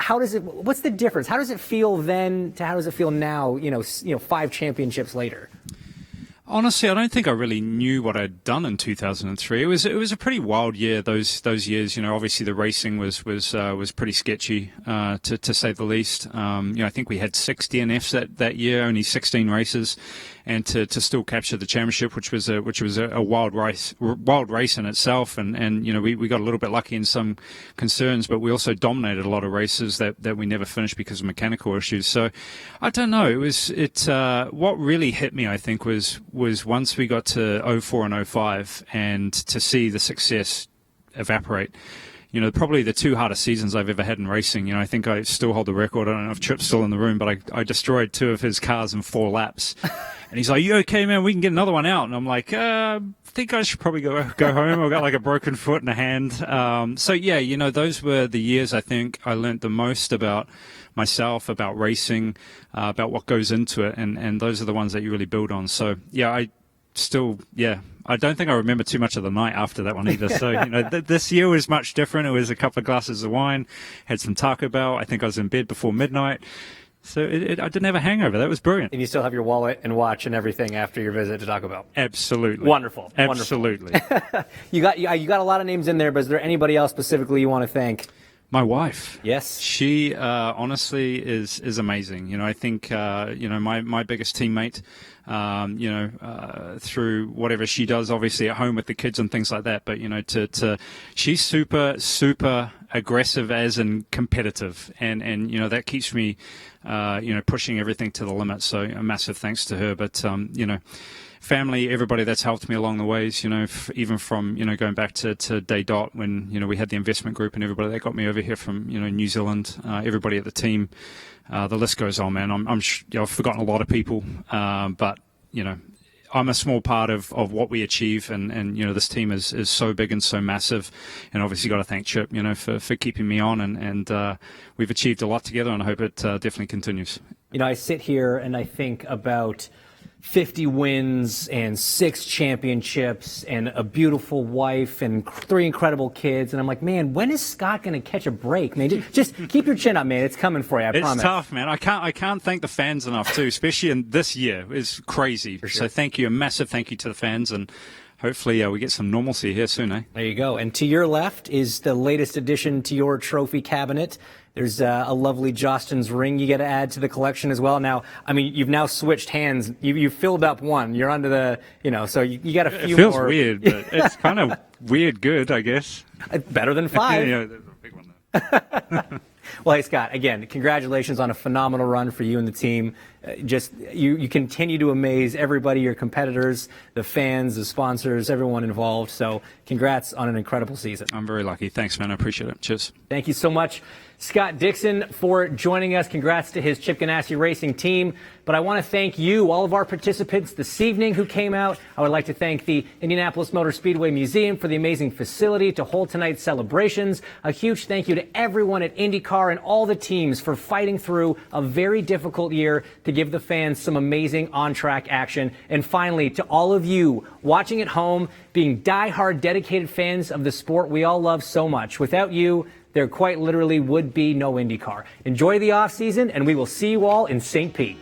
what's the difference? How does it feel then to how does it feel now, 5 championships later? Honestly, I don't think I really knew what I'd done in 2003. It was a pretty wild year. Those years, obviously the racing was pretty sketchy, to say the least. I think we had 6 DNFs that year, only 16 races, and to still capture the championship, which was a wild race in itself. And we got a little bit lucky in some concerns, but we also dominated a lot of races that we never finished because of mechanical issues. So I don't know. What really hit me, I think, was once we got to 04 and 05 and to see the success evaporate. Probably the 2 hardest seasons I've ever had in racing. I think I still hold the record. I don't know if Chip's still in the room, but I destroyed 2 of his cars in 4 laps. And he's like, "You okay, man? We can get another one out." And I'm like, I think I should probably go home. I've got like a broken foot and a hand. So yeah, those were the years I think I learned the most about myself, about racing, about what goes into it. And those are the ones that you really build on. So yeah, I don't think I remember too much of the night after that one either. So, this year was much different. It was a couple of glasses of wine, had some Taco Bell. I think I was in bed before midnight. So I didn't have a hangover. That was brilliant. And you still have your wallet and watch and everything after your visit to Taco Bell? Absolutely. Wonderful. Absolutely. Wonderful. You got a lot of names in there, but is there anybody else specifically you want to thank? My wife. Yes. She honestly is amazing. I think my biggest teammate, through whatever she does, obviously at home with the kids and things like that. But she's super aggressive as in competitive, and that keeps me pushing everything to the limit. So a massive thanks to her. But family, everybody that's helped me along the ways, even from, going back to day dot when, we had the investment group and everybody that got me over here from, New Zealand, everybody at the team, the list goes on, man. I've forgotten a lot of people, but, I'm a small part of what we achieve, and this team is so big and so massive, and obviously got to thank Chip, for keeping me on, and we've achieved a lot together, and I hope it definitely continues. I sit here and I think about 50 wins and 6 championships and a beautiful wife and 3 incredible kids. And I'm like, man, when is Scott going to catch a break? Man, just keep your chin up, man. It's coming for you, I promise. It's tough, man. I can't thank the fans enough, too, especially in this year. It's crazy. Sure. So thank you. A massive thank you to the fans. And hopefully we get some normalcy here soon, eh? There you go. And to your left is the latest addition to your trophy cabinet. There's a lovely Jostens ring you got to add to the collection as well. Now, I mean, you've now switched hands. You've filled up one. You're onto the, so you got a few more. It feels weird, but it's kind of weird good, I guess. Better than 5. Yeah, there's a big one there. Well, hey, Scott, again, congratulations on a phenomenal run for you and the team. You continue to amaze everybody, your competitors, the fans, the sponsors, everyone involved. So congrats on an incredible season. I'm very lucky. Thanks, man. I appreciate it. Cheers. Thank you so much, Scott Dixon, for joining us. Congrats to his Chip Ganassi Racing team. But I want to thank you, all of our participants this evening who came out. I would like to thank the Indianapolis Motor Speedway Museum for the amazing facility to hold tonight's celebrations. A huge thank you to everyone at IndyCar and all the teams for fighting through a very difficult year to give the fans some amazing on-track action. And finally, to all of you watching at home, being die-hard dedicated fans of the sport we all love so much. Without you, there quite literally would be no IndyCar. Enjoy the off-season, and we will see you all in St. Pete.